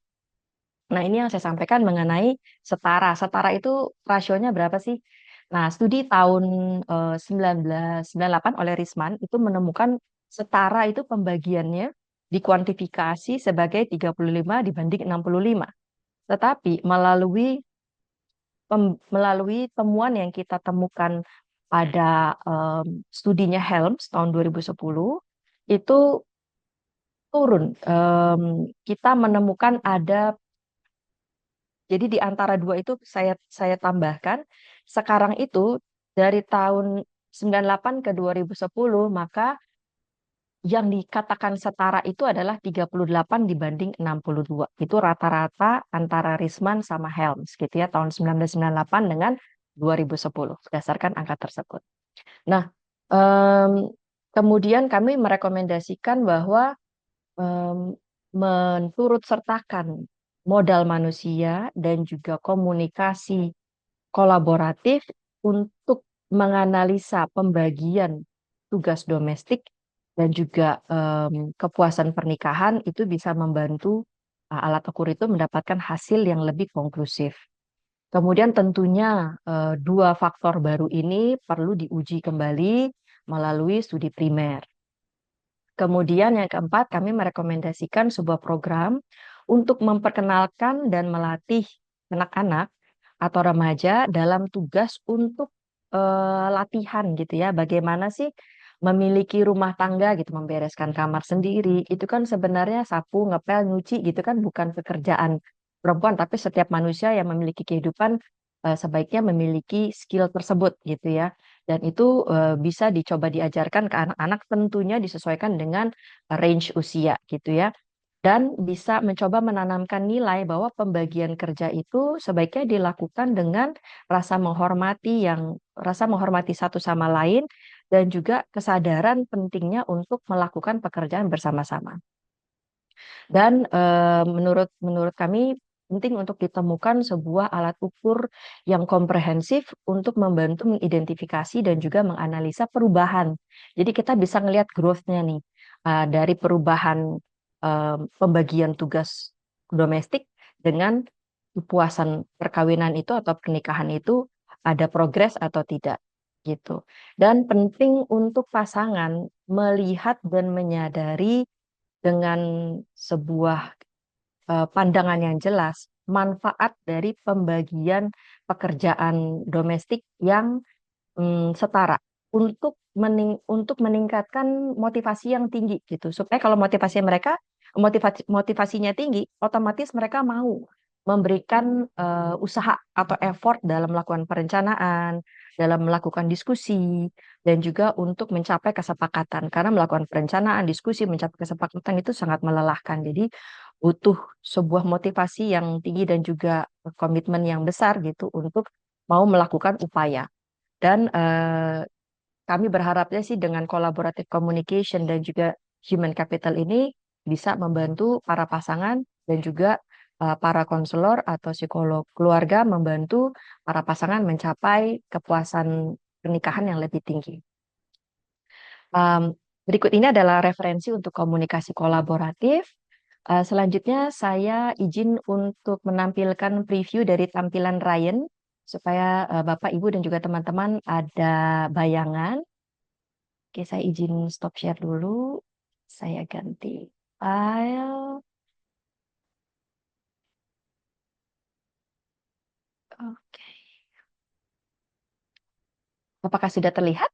Speaker 3: Nah, ini yang saya sampaikan mengenai setara. Setara itu rasionya berapa sih? Nah, studi tahun 1998 oleh Risman itu menemukan setara itu pembagiannya dikuantifikasi sebagai 35 dibanding 65. Tetapi melalui temuan yang kita temukan pada studinya Helms tahun 2010 itu turun. Kita menemukan jadi di antara dua itu saya tambahkan sekarang itu dari tahun 98 ke 2010 maka yang dikatakan setara itu adalah 38 dibanding 62. Itu rata-rata antara Risman sama Helms gitu ya tahun 1998 dengan 2010 berdasarkan angka tersebut. Nah, em, kemudian kami merekomendasikan bahwa menturut sertakan modal manusia dan juga komunikasi kolaboratif untuk menganalisa pembagian tugas domestik dan juga kepuasan pernikahan itu bisa membantu alat ukur itu mendapatkan hasil yang lebih konklusif. Kemudian tentunya dua faktor baru ini perlu diuji kembali melalui studi primer. Kemudian yang keempat, kami merekomendasikan sebuah program untuk memperkenalkan dan melatih anak-anak atau remaja dalam tugas untuk latihan gitu ya. Bagaimana sih memiliki rumah tangga gitu, membereskan kamar sendiri. Itu kan sebenarnya sapu, ngepel, nyuci gitu kan bukan pekerjaan perempuan, tapi setiap manusia yang memiliki kehidupan sebaiknya memiliki skill tersebut gitu ya. Dan itu bisa dicoba diajarkan ke anak-anak tentunya disesuaikan dengan range usia gitu ya. Dan bisa mencoba menanamkan nilai bahwa pembagian kerja itu sebaiknya dilakukan dengan rasa menghormati satu sama lain dan juga kesadaran pentingnya untuk melakukan pekerjaan bersama-sama. Dan menurut kami penting untuk ditemukan sebuah alat ukur yang komprehensif untuk membantu mengidentifikasi dan juga menganalisa perubahan. Jadi kita bisa melihat growth-nya nih dari perubahan pembagian tugas domestik dengan kepuasan perkawinan itu atau pernikahan itu ada progres atau tidak gitu. Dan penting untuk pasangan melihat dan menyadari dengan sebuah pandangan yang jelas manfaat dari pembagian pekerjaan domestik yang setara untuk meningkatkan motivasi yang tinggi gitu supaya kalau motivasinya tinggi otomatis mereka mau memberikan usaha atau effort dalam melakukan perencanaan, dalam melakukan diskusi dan juga untuk mencapai kesepakatan karena melakukan perencanaan, diskusi, mencapai kesepakatan itu sangat melelahkan. Jadi butuh sebuah motivasi yang tinggi dan juga komitmen yang besar gitu untuk mau melakukan upaya. Dan kami berharapnya sih dengan collaborative communication dan juga human capital ini bisa membantu para pasangan dan juga para konselor atau psikolog keluarga membantu para pasangan mencapai kepuasan pernikahan yang lebih tinggi. Berikut ini adalah referensi untuk komunikasi kolaboratif. Selanjutnya saya izin untuk menampilkan preview dari tampilan Ryan supaya Bapak, Ibu, dan juga teman-teman ada bayangan. Oke, saya izin stop share dulu. Saya ganti file. Oke. Apakah sudah terlihat?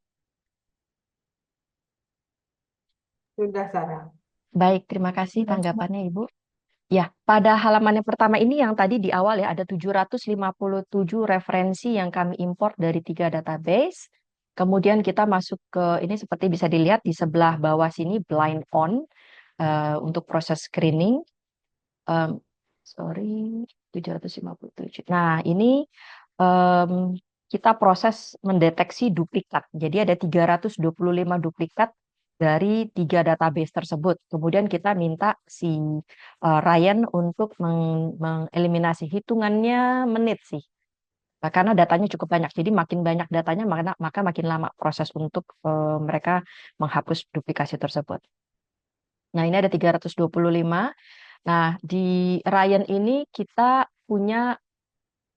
Speaker 2: Sudah, Sarah.
Speaker 3: Baik, terima kasih tanggapannya, Ibu. Ya, pada halaman yang pertama ini yang tadi di awal ya, ada 757 referensi yang kami import dari 3 database. Kemudian kita masuk ke, ini seperti bisa dilihat di sebelah bawah sini, blind on, untuk proses screening. Sorry, 757. Nah, ini kita proses mendeteksi duplikat. Jadi ada 325 duplikat dari 3 database tersebut. Kemudian kita minta si Ryan untuk mengeliminasi, hitungannya menit sih. Nah, karena datanya cukup banyak. Jadi makin banyak datanya, maka makin lama proses untuk mereka menghapus duplikasi tersebut. Nah, ini ada 325. Nah, di Ryan ini kita punya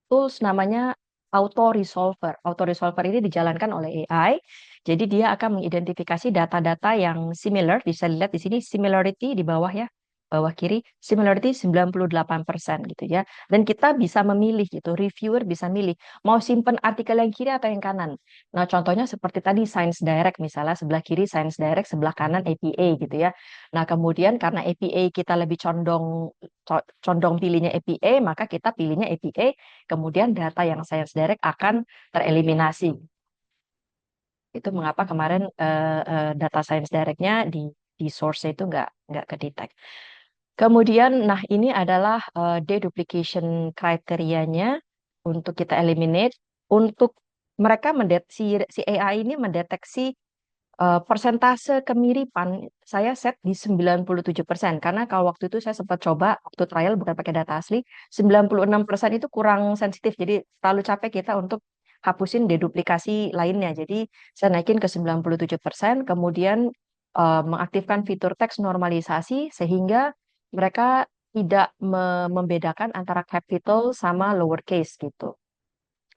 Speaker 3: tools namanya Auto Resolver. Auto Resolver ini dijalankan oleh AI. Jadi dia akan mengidentifikasi data-data yang similar. Bisa lihat di sini similarity di bawah ya, bawah kiri, similarity 98% gitu ya. Dan kita bisa memilih gitu, reviewer bisa milih mau simpen artikel yang kiri atau yang kanan. Nah, contohnya seperti tadi Science Direct misalnya, sebelah kiri Science Direct, sebelah kanan APA gitu ya. Nah, kemudian karena APA kita lebih condong pilihnya APA, maka kita pilihnya APA, kemudian data yang Science Direct akan tereliminasi. Itu mengapa kemarin data Science Direct-nya di source itu nggak kedetek. Kemudian, nah ini adalah deduplication kriterianya untuk kita eliminate. Untuk mereka si AI ini mendeteksi persentase kemiripan saya set di 97%, karena kalau waktu itu saya sempat coba waktu trial bukan pakai data asli, 96% itu kurang sensitif, jadi terlalu capek kita untuk hapusin deduplikasi lainnya. Jadi saya naikin ke 97%, kemudian mengaktifkan fitur teks normalisasi sehingga mereka tidak membedakan antara capital sama lowercase gitu.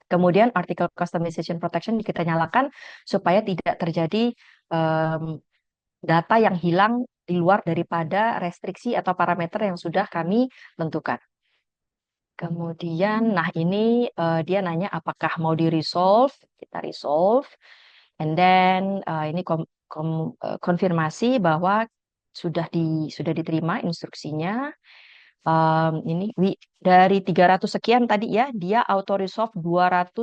Speaker 3: Kemudian article customization protection kita nyalakan supaya tidak terjadi em, data yang hilang di luar daripada restriksi atau parameter yang sudah kami tentukan. Kemudian, nah ini dia nanya apakah mau di resolve, kita resolve, and then ini konfirmasi bahwa sudah diterima instruksinya. Ini dari 300 sekian tadi ya, dia auto resolve 200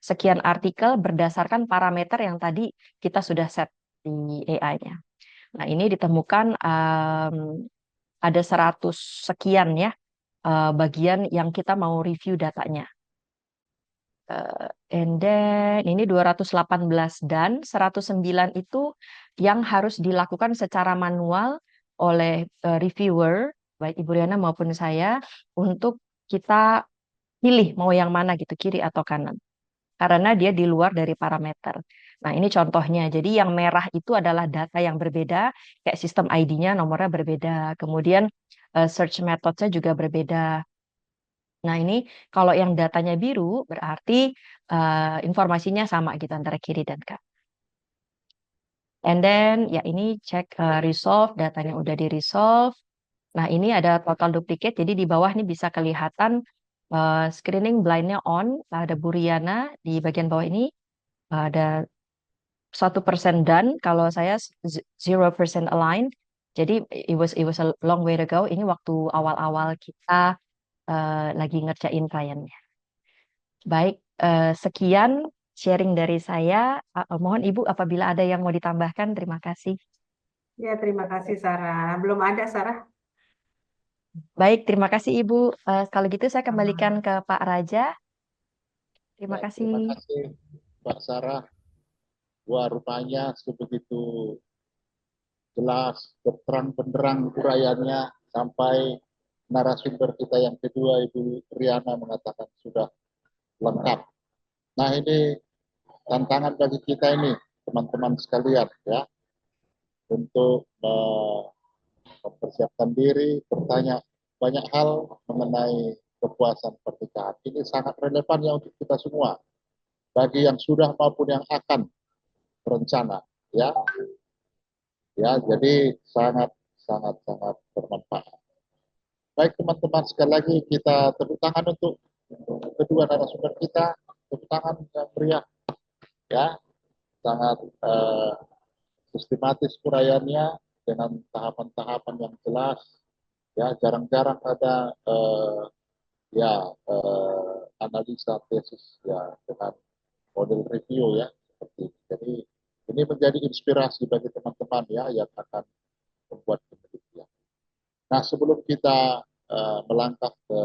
Speaker 3: sekian artikel berdasarkan parameter yang tadi kita sudah set di AI-nya. Nah, ini ditemukan ada 100 sekian ya bagian yang kita mau review datanya. And then ini 218 dan 109 itu yang harus dilakukan secara manual oleh reviewer, baik Ibu Riana maupun saya, untuk kita pilih mau yang mana gitu, kiri atau kanan. Karena dia di luar dari parameter. Nah, ini contohnya. Jadi yang merah itu adalah data yang berbeda, kayak sistem ID-nya nomornya berbeda. Kemudian search methodnya juga berbeda. Nah, ini kalau yang datanya biru berarti informasinya sama gitu antara kiri dan kanan. And then ya ini cek resolve, datanya udah di resolve. Nah, ini ada total duplicate. Jadi di bawah ini bisa kelihatan screening blindnya on. Ada Buriana di bagian bawah ini ada 1% done. Kalau saya 0% aligned. Jadi it was a long way to go. Ini waktu awal-awal kita lagi ngerjain kliennya. Baik, sekian sharing dari saya. Mohon Ibu apabila ada yang mau ditambahkan, terima kasih.
Speaker 2: Ya, terima kasih Sarah. Belum ada Sarah.
Speaker 3: Baik, terima kasih Ibu. Kalau gitu saya kembalikan ke Pak Raja. Terima
Speaker 1: Baik,
Speaker 3: kasih.
Speaker 1: terima kasih Mbak Sarah. Wah, rupanya sebegitu jelas, terang benderang uraiannya sampai narasumber kita yang kedua, Ibu Riana mengatakan sudah lengkap. Nah, ini tantangan bagi kita ini, teman-teman sekalian, ya, untuk mempersiapkan diri, bertanya banyak hal mengenai kepuasan pernikahan. Ini sangat relevan ya untuk kita semua, bagi yang sudah maupun yang akan berencana, ya. Ya, jadi sangat sangat sangat bermanfaat. Baik teman-teman, sekali lagi kita tepuk tangan untuk kedua narasumber kita, tepuk tangan yang meriah, ya, sangat sistematis uraiannya dengan tahapan-tahapan yang jelas, ya, jarang-jarang ada ya analisa tesis ya dengan model review ya seperti ini. Jadi ini menjadi inspirasi bagi teman-teman ya yang akan membuat penelitian. Nah, sebelum kita melangkah ke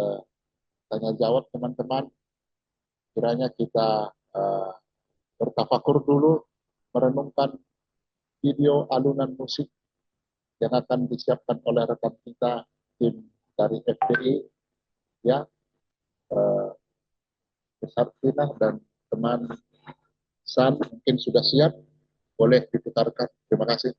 Speaker 1: tanya jawab teman-teman, kiranya kita bertafakur dulu, merenungkan video alunan musik yang akan disiapkan oleh rekan kita tim dari FPI, ya, Sartina dan teman San mungkin sudah siap, boleh diputarkan. Terima kasih.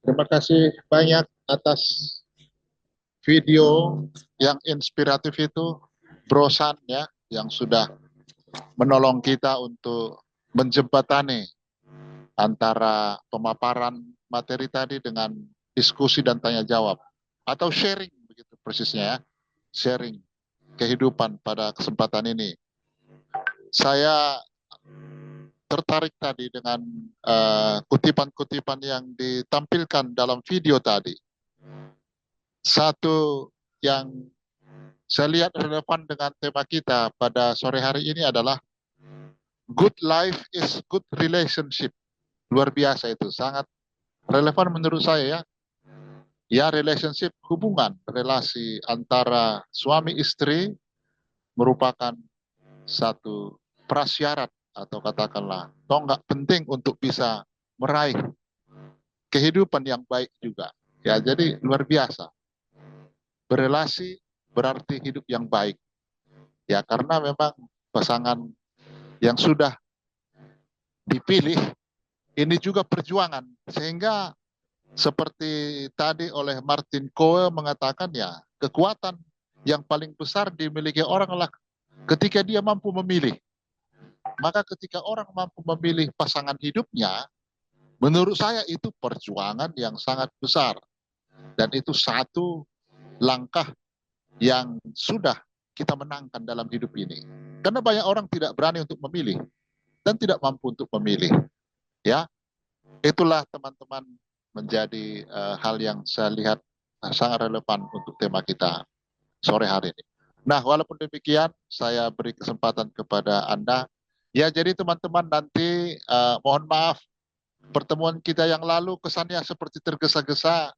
Speaker 1: Terima kasih banyak atas video yang inspiratif itu, Brosan ya, yang sudah menolong kita untuk menjembatani antara pemaparan materi tadi dengan diskusi dan tanya jawab atau sharing begitu persisnya ya, sharing kehidupan pada kesempatan ini. Saya tertarik tadi dengan kutipan-kutipan yang ditampilkan dalam video tadi. Satu yang saya lihat relevan dengan tema kita pada sore hari ini adalah good life is good relationship. Luar biasa itu, sangat relevan menurut saya ya. Ya, relationship, hubungan, relasi antara suami istri merupakan satu prasyarat atau katakanlah tonggak penting untuk bisa meraih kehidupan yang baik juga. Ya, jadi luar biasa. Berelasi berarti hidup yang baik. Ya, karena memang pasangan yang sudah dipilih ini juga perjuangan, sehingga seperti tadi oleh Martin Koe mengatakan ya, kekuatan yang paling besar dimiliki orang adalah ketika dia mampu memilih. Maka ketika orang mampu memilih pasangan hidupnya, menurut saya itu perjuangan yang sangat besar. Dan itu satu langkah yang sudah kita menangkan dalam hidup ini. Karena banyak orang tidak berani untuk memilih dan tidak mampu untuk memilih. Ya, itulah teman-teman menjadi hal yang saya lihat sangat relevan untuk tema kita sore hari ini. Nah, walaupun demikian, saya beri kesempatan kepada Anda. Ya, jadi teman-teman nanti mohon maaf pertemuan kita yang lalu kesannya seperti tergesa-gesa.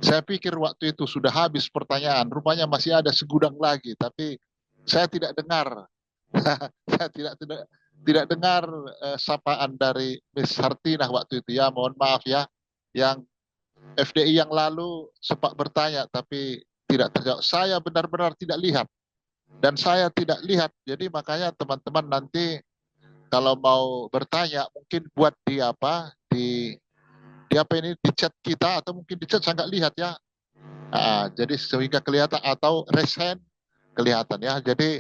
Speaker 1: Saya pikir waktu itu sudah habis pertanyaan, rupanya masih ada segudang lagi, tapi saya tidak dengar. Saya tidak dengar sapaan dari Miss Hartinah waktu itu ya, mohon maaf ya. Yang FDI yang lalu sempat bertanya tapi tidak terjawab. Saya benar-benar tidak lihat dan saya tidak lihat. Jadi makanya teman-teman nanti kalau mau bertanya mungkin buat di apa di apa ini di chat kita atau mungkin di chat saya nggak lihat ya. Jadi sehingga kelihatan atau raise hand kelihatan ya. Jadi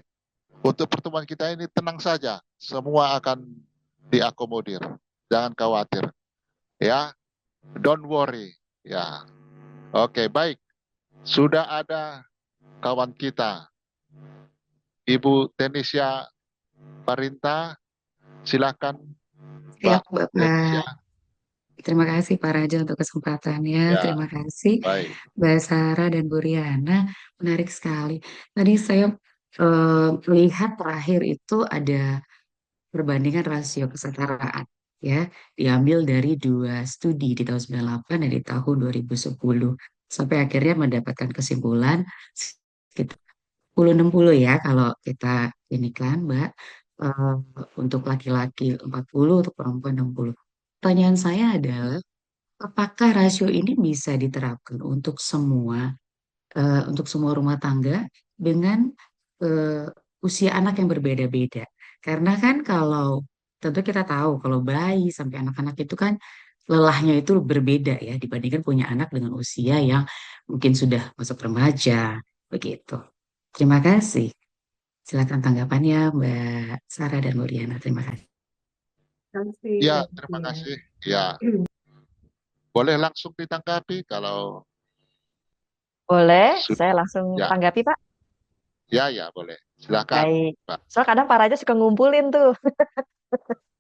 Speaker 1: untuk pertemuan kita ini tenang saja, semua akan diakomodir. Jangan khawatir, ya. Don't worry, ya. Oke, baik. Sudah ada kawan kita, Ibu Tenisha Parinta, silakan, Mbak
Speaker 4: Siap, Bapak.
Speaker 1: Tenisha.
Speaker 4: Terima kasih Pak Raja untuk kesempatannya.
Speaker 1: Ya,
Speaker 4: Terima kasih
Speaker 1: baik.
Speaker 4: Mbak Sarah dan Bu Riana. Menarik sekali. Tadi saya lihat terakhir itu ada perbandingan rasio kesetaraan. Ya, diambil dari dua studi di tahun 98 dan di tahun 2010. Sampai akhirnya mendapatkan kesimpulan sekitar 60-60 ya kalau kita ini kan Mbak. Eh, untuk laki-laki 40, untuk perempuan 60. Pertanyaan saya adalah, apakah rasio ini bisa diterapkan untuk semua rumah tangga dengan eh, usia anak yang berbeda-beda? Karena kan kalau tentu kita tahu kalau bayi sampai anak-anak itu kan lelahnya itu berbeda ya dibandingkan punya anak dengan usia yang mungkin sudah masuk remaja begitu. Terima kasih. Silakan tanggapannya Mbak Sarah dan Muriana. Terima kasih.
Speaker 2: Terima kasih,
Speaker 1: Ya,
Speaker 2: Mbak
Speaker 1: terima
Speaker 2: Tia.
Speaker 1: kasih. Ya, boleh langsung ditanggapi kalau
Speaker 3: Boleh,
Speaker 1: sudah.
Speaker 3: saya langsung
Speaker 1: Ya,
Speaker 3: tanggapi, Pak.
Speaker 1: ya, boleh. Silakan,
Speaker 3: Baik.
Speaker 1: Pak.
Speaker 3: Soalnya kadang Pak Raja suka ngumpulin tuh.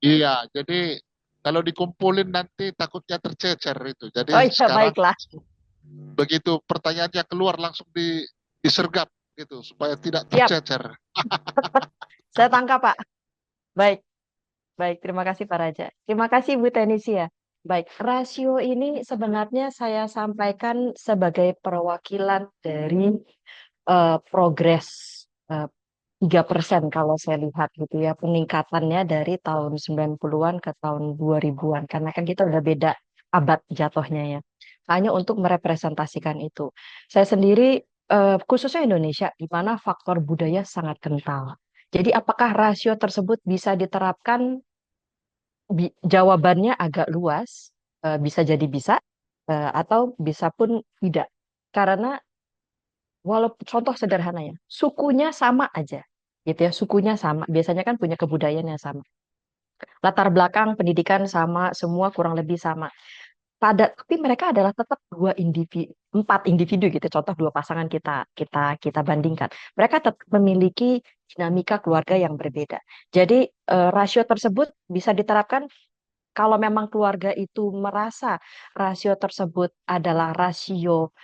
Speaker 1: Iya, jadi kalau dikumpulin nanti takutnya tercecer itu.
Speaker 3: Oh
Speaker 1: Jadi
Speaker 3: iya,
Speaker 1: sekarang
Speaker 3: baiklah.
Speaker 1: begitu pertanyaannya keluar langsung disergap gitu supaya tidak
Speaker 3: Siap,
Speaker 1: tercecer.
Speaker 3: saya tangkap, Pak. Baik, baik. Terima kasih, Pak Raja. Terima kasih, Bu Tenisia. Baik, rasio ini sebenarnya saya sampaikan sebagai perwakilan dari progres eh, 3% kalau saya lihat gitu ya peningkatannya dari tahun 90-an ke tahun 2000-an karena kan kita udah beda abad jatuhnya ya. Hanya untuk merepresentasikan itu. Saya sendiri khususnya Indonesia di mana faktor budaya sangat kental. Jadi apakah rasio tersebut bisa diterapkan? Jawabannya agak luas, bisa jadi bisa atau bisa pun tidak. Karena walaupun contoh sederhana ya, sukunya sama aja, gitu ya, sukunya sama. Biasanya kan punya kebudayaan yang sama. Latar belakang pendidikan sama, semua kurang lebih sama. Tapi mereka adalah tetap dua individu, empat individu gitu. Contoh dua pasangan kita bandingkan. Mereka tetap memiliki dinamika keluarga yang berbeda. Jadi rasio tersebut bisa diterapkan kalau memang keluarga itu merasa rasio tersebut adalah rasio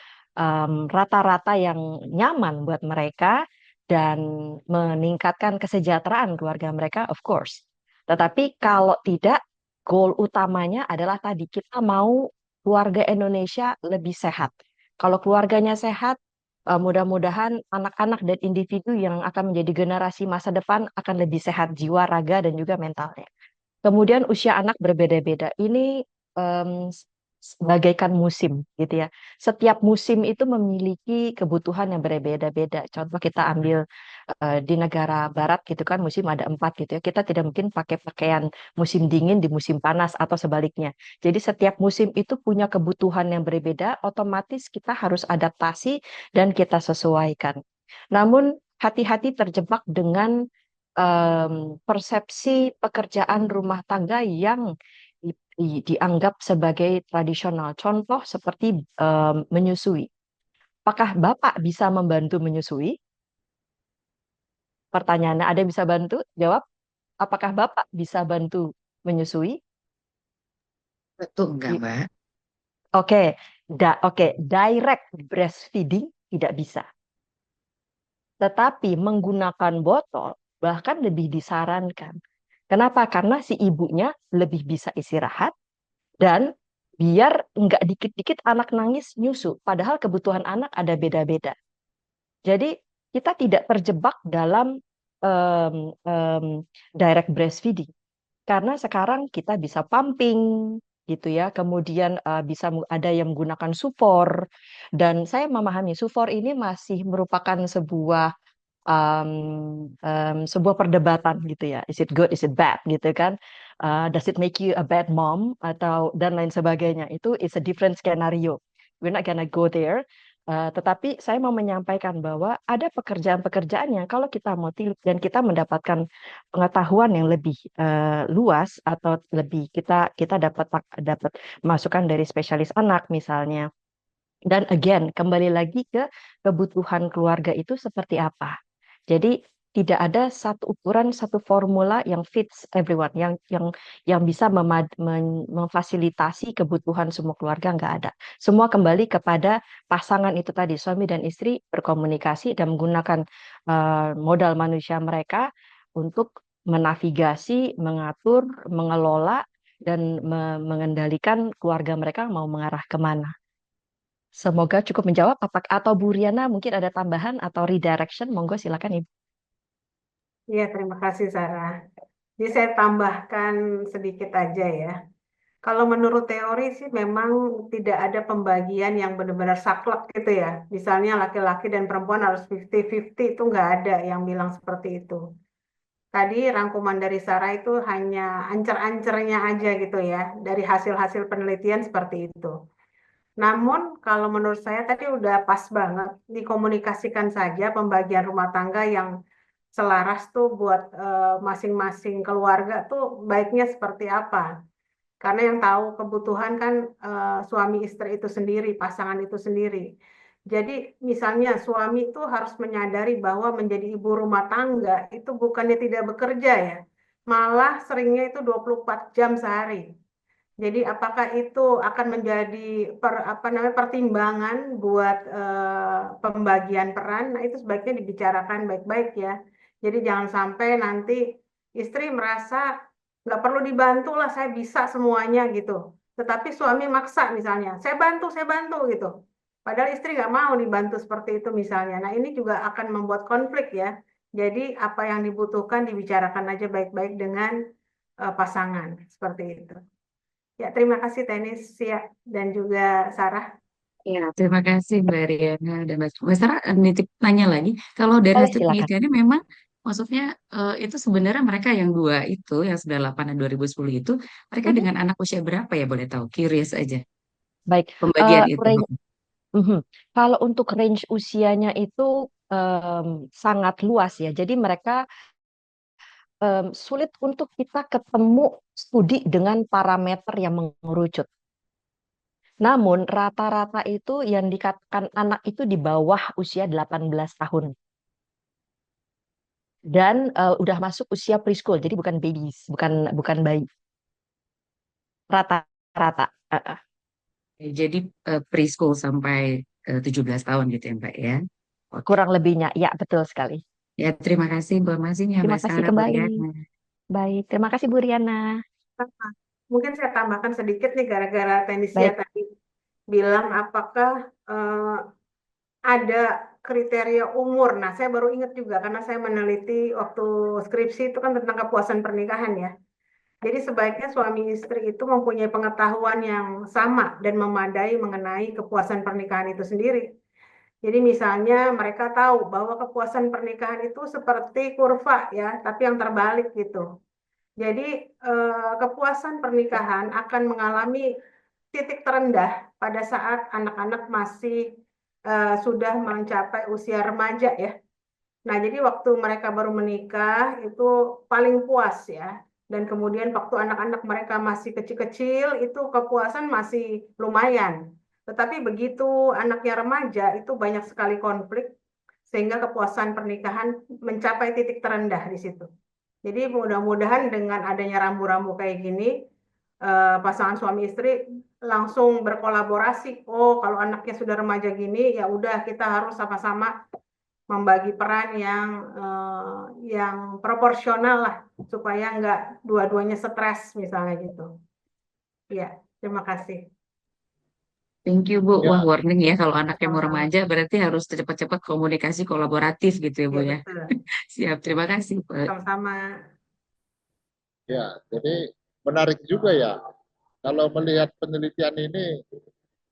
Speaker 3: rata-rata yang nyaman buat mereka dan meningkatkan kesejahteraan keluarga mereka, of course. Tetapi kalau tidak, goal utamanya adalah tadi kita mau keluarga Indonesia lebih sehat. Kalau keluarganya sehat, mudah-mudahan anak-anak dan individu yang akan menjadi generasi masa depan akan lebih sehat jiwa, raga, dan juga mentalnya. Kemudian usia anak berbeda-beda. Ini em, bagaikan musim, gitu ya. Setiap musim itu memiliki kebutuhan yang berbeda-beda. Contoh kita ambil di negara Barat gitu kan musim ada 4 gitu ya. Kita tidak mungkin pakai pakaian musim dingin di musim panas atau sebaliknya. Jadi setiap musim itu punya kebutuhan yang berbeda. Otomatis kita harus adaptasi dan kita sesuaikan. Namun hati-hati terjebak dengan persepsi pekerjaan rumah tangga yang dianggap sebagai tradisional. Contoh seperti menyusui. Apakah Bapak bisa membantu menyusui? Pertanyaannya, ada yang bisa bantu? Jawab. Apakah Bapak bisa bantu menyusui?
Speaker 4: Betul enggak,
Speaker 3: I-
Speaker 4: Mbak?
Speaker 3: Oke, oke, direct breastfeeding tidak bisa. Tetapi menggunakan botol bahkan lebih disarankan. Kenapa? Karena si ibunya lebih bisa istirahat, Dan biar nggak dikit-dikit anak nangis nyusu, padahal kebutuhan anak ada beda-beda. Jadi kita tidak terjebak dalam em, em, direct breastfeeding karena sekarang kita bisa pumping gitu ya. Kemudian bisa ada yang menggunakan sufor dan saya memahami sufor ini masih merupakan sebuah perdebatan gitu ya. Is it good, is it bad gitu kan? Does it make you a bad mom atau dan lain sebagainya. Itu is a different scenario. We're not gonna go there. Tetapi saya mau menyampaikan bahwa ada pekerjaan-pekerjaan yang kalau kita mau tilik dan kita mendapatkan pengetahuan yang lebih luas atau lebih kita dapat masukan dari spesialis anak misalnya. Dan again, kembali lagi ke kebutuhan keluarga itu seperti apa. Jadi tidak ada satu ukuran, satu formula yang fits everyone, yang bisa memfasilitasi kebutuhan semua keluarga nggak ada. Semua kembali kepada pasangan itu tadi, suami dan istri berkomunikasi dan menggunakan modal manusia mereka untuk menavigasi, mengatur, mengelola dan mengendalikan keluarga mereka mau mengarah kemana. Semoga cukup menjawab. Atau Bu Riana mungkin ada tambahan atau redirection? Monggo silakan Ibu.
Speaker 2: Iya, terima kasih Sarah. Jadi saya tambahkan sedikit aja ya. Kalau menurut teori sih memang tidak ada pembagian yang benar-benar saklek gitu ya. Misalnya laki-laki dan perempuan harus 50-50 itu nggak ada yang bilang seperti itu. Tadi rangkuman dari Sarah itu hanya ancer-ancernya aja gitu ya. Dari hasil-hasil penelitian seperti itu. Namun kalau menurut saya tadi udah pas banget dikomunikasikan saja pembagian rumah tangga yang selaras tuh buat masing-masing keluarga tuh baiknya seperti apa. Karena yang tahu kebutuhan kan suami istri itu sendiri, pasangan itu sendiri. Jadi misalnya suami itu harus menyadari bahwa menjadi ibu rumah tangga itu bukannya tidak bekerja ya. Malah seringnya itu 24 jam sehari. Jadi apakah itu akan menjadi apa namanya pertimbangan buat pembagian peran? Nah, itu sebaiknya dibicarakan baik-baik ya. Jadi jangan sampai nanti istri merasa nggak perlu dibantu lah, saya bisa semuanya gitu. Tetapi suami maksa misalnya, saya bantu gitu. Padahal istri nggak mau dibantu seperti itu misalnya. Nah ini juga akan membuat konflik ya. Jadi apa yang dibutuhkan dibicarakan aja baik-baik dengan pasangan seperti itu. Ya, terima kasih Tenis ya, dan juga Sarah.
Speaker 4: Ya, terima kasih Mbak Riana dan Mbak Sarah. Nitip tanya lagi, kalau dari
Speaker 3: Boleh
Speaker 4: hasil
Speaker 3: silakan.
Speaker 4: penelitiannya memang maksudnya itu sebenarnya mereka yang dua itu, yang 98 dan 2010 itu, mereka
Speaker 3: Mhm.
Speaker 4: dengan anak usia berapa ya boleh tahu? Curious aja,
Speaker 3: Baik.
Speaker 4: pembagian itu.
Speaker 3: Range, Kalau untuk range usianya itu sangat luas ya. Jadi mereka sulit untuk kita ketemu studi dengan parameter yang mengerucut. Namun rata-rata itu yang dikatakan anak itu di bawah usia 18 tahun. Dan udah masuk usia preschool, jadi bukan babies, bukan bukan bayi. Rata-rata.
Speaker 4: Jadi preschool sampai 17 tahun gitu ya Mbak ya. Oke.
Speaker 3: Kurang lebihnya, ya betul sekali.
Speaker 4: Ya, terima kasih informasinya
Speaker 3: Terima
Speaker 4: Mbak
Speaker 3: kasih
Speaker 4: Sarah, Bu
Speaker 3: kembali.
Speaker 4: Riana.
Speaker 3: Baik, terima kasih Bu Riana.
Speaker 2: Mungkin saya tambahkan sedikit nih gara-gara Tenisia
Speaker 3: Baik.
Speaker 2: tadi bilang apakah ada kriteria umur. Nah, saya baru ingat juga karena saya meneliti waktu skripsi itu kan tentang kepuasan pernikahan ya. Jadi sebaiknya suami istri itu mempunyai pengetahuan yang sama dan memadai mengenai kepuasan pernikahan itu sendiri. Jadi misalnya mereka tahu bahwa kepuasan pernikahan itu seperti kurva ya, tapi yang terbalik gitu. Jadi kepuasan pernikahan akan mengalami titik terendah pada saat anak-anak masih sudah mencapai usia remaja ya. Nah, jadi waktu mereka baru menikah itu paling puas ya. Dan kemudian waktu anak-anak mereka masih kecil-kecil itu kepuasan masih lumayan. Tetapi begitu anaknya remaja itu banyak sekali konflik sehingga kepuasan pernikahan mencapai titik terendah di situ. Jadi mudah-mudahan dengan adanya rambu-rambu kayak gini pasangan suami istri langsung berkolaborasi. Oh, kalau anaknya sudah remaja gini ya udah kita harus sama-sama membagi peran yang proporsional lah supaya nggak dua-duanya stres misalnya gitu. Ya, Terima kasih.
Speaker 4: Thank you Bu. Wah,
Speaker 1: Ya,
Speaker 4: warning ya kalau anaknya mau
Speaker 2: Sama-sama.
Speaker 4: remaja berarti harus cepat-cepat komunikasi kolaboratif gitu ya Bu
Speaker 2: Ya,
Speaker 4: ya.
Speaker 2: betul.
Speaker 4: Siap, terima kasih Bu.
Speaker 2: Sama-sama.
Speaker 1: ya. Jadi menarik juga ya kalau melihat penelitian ini.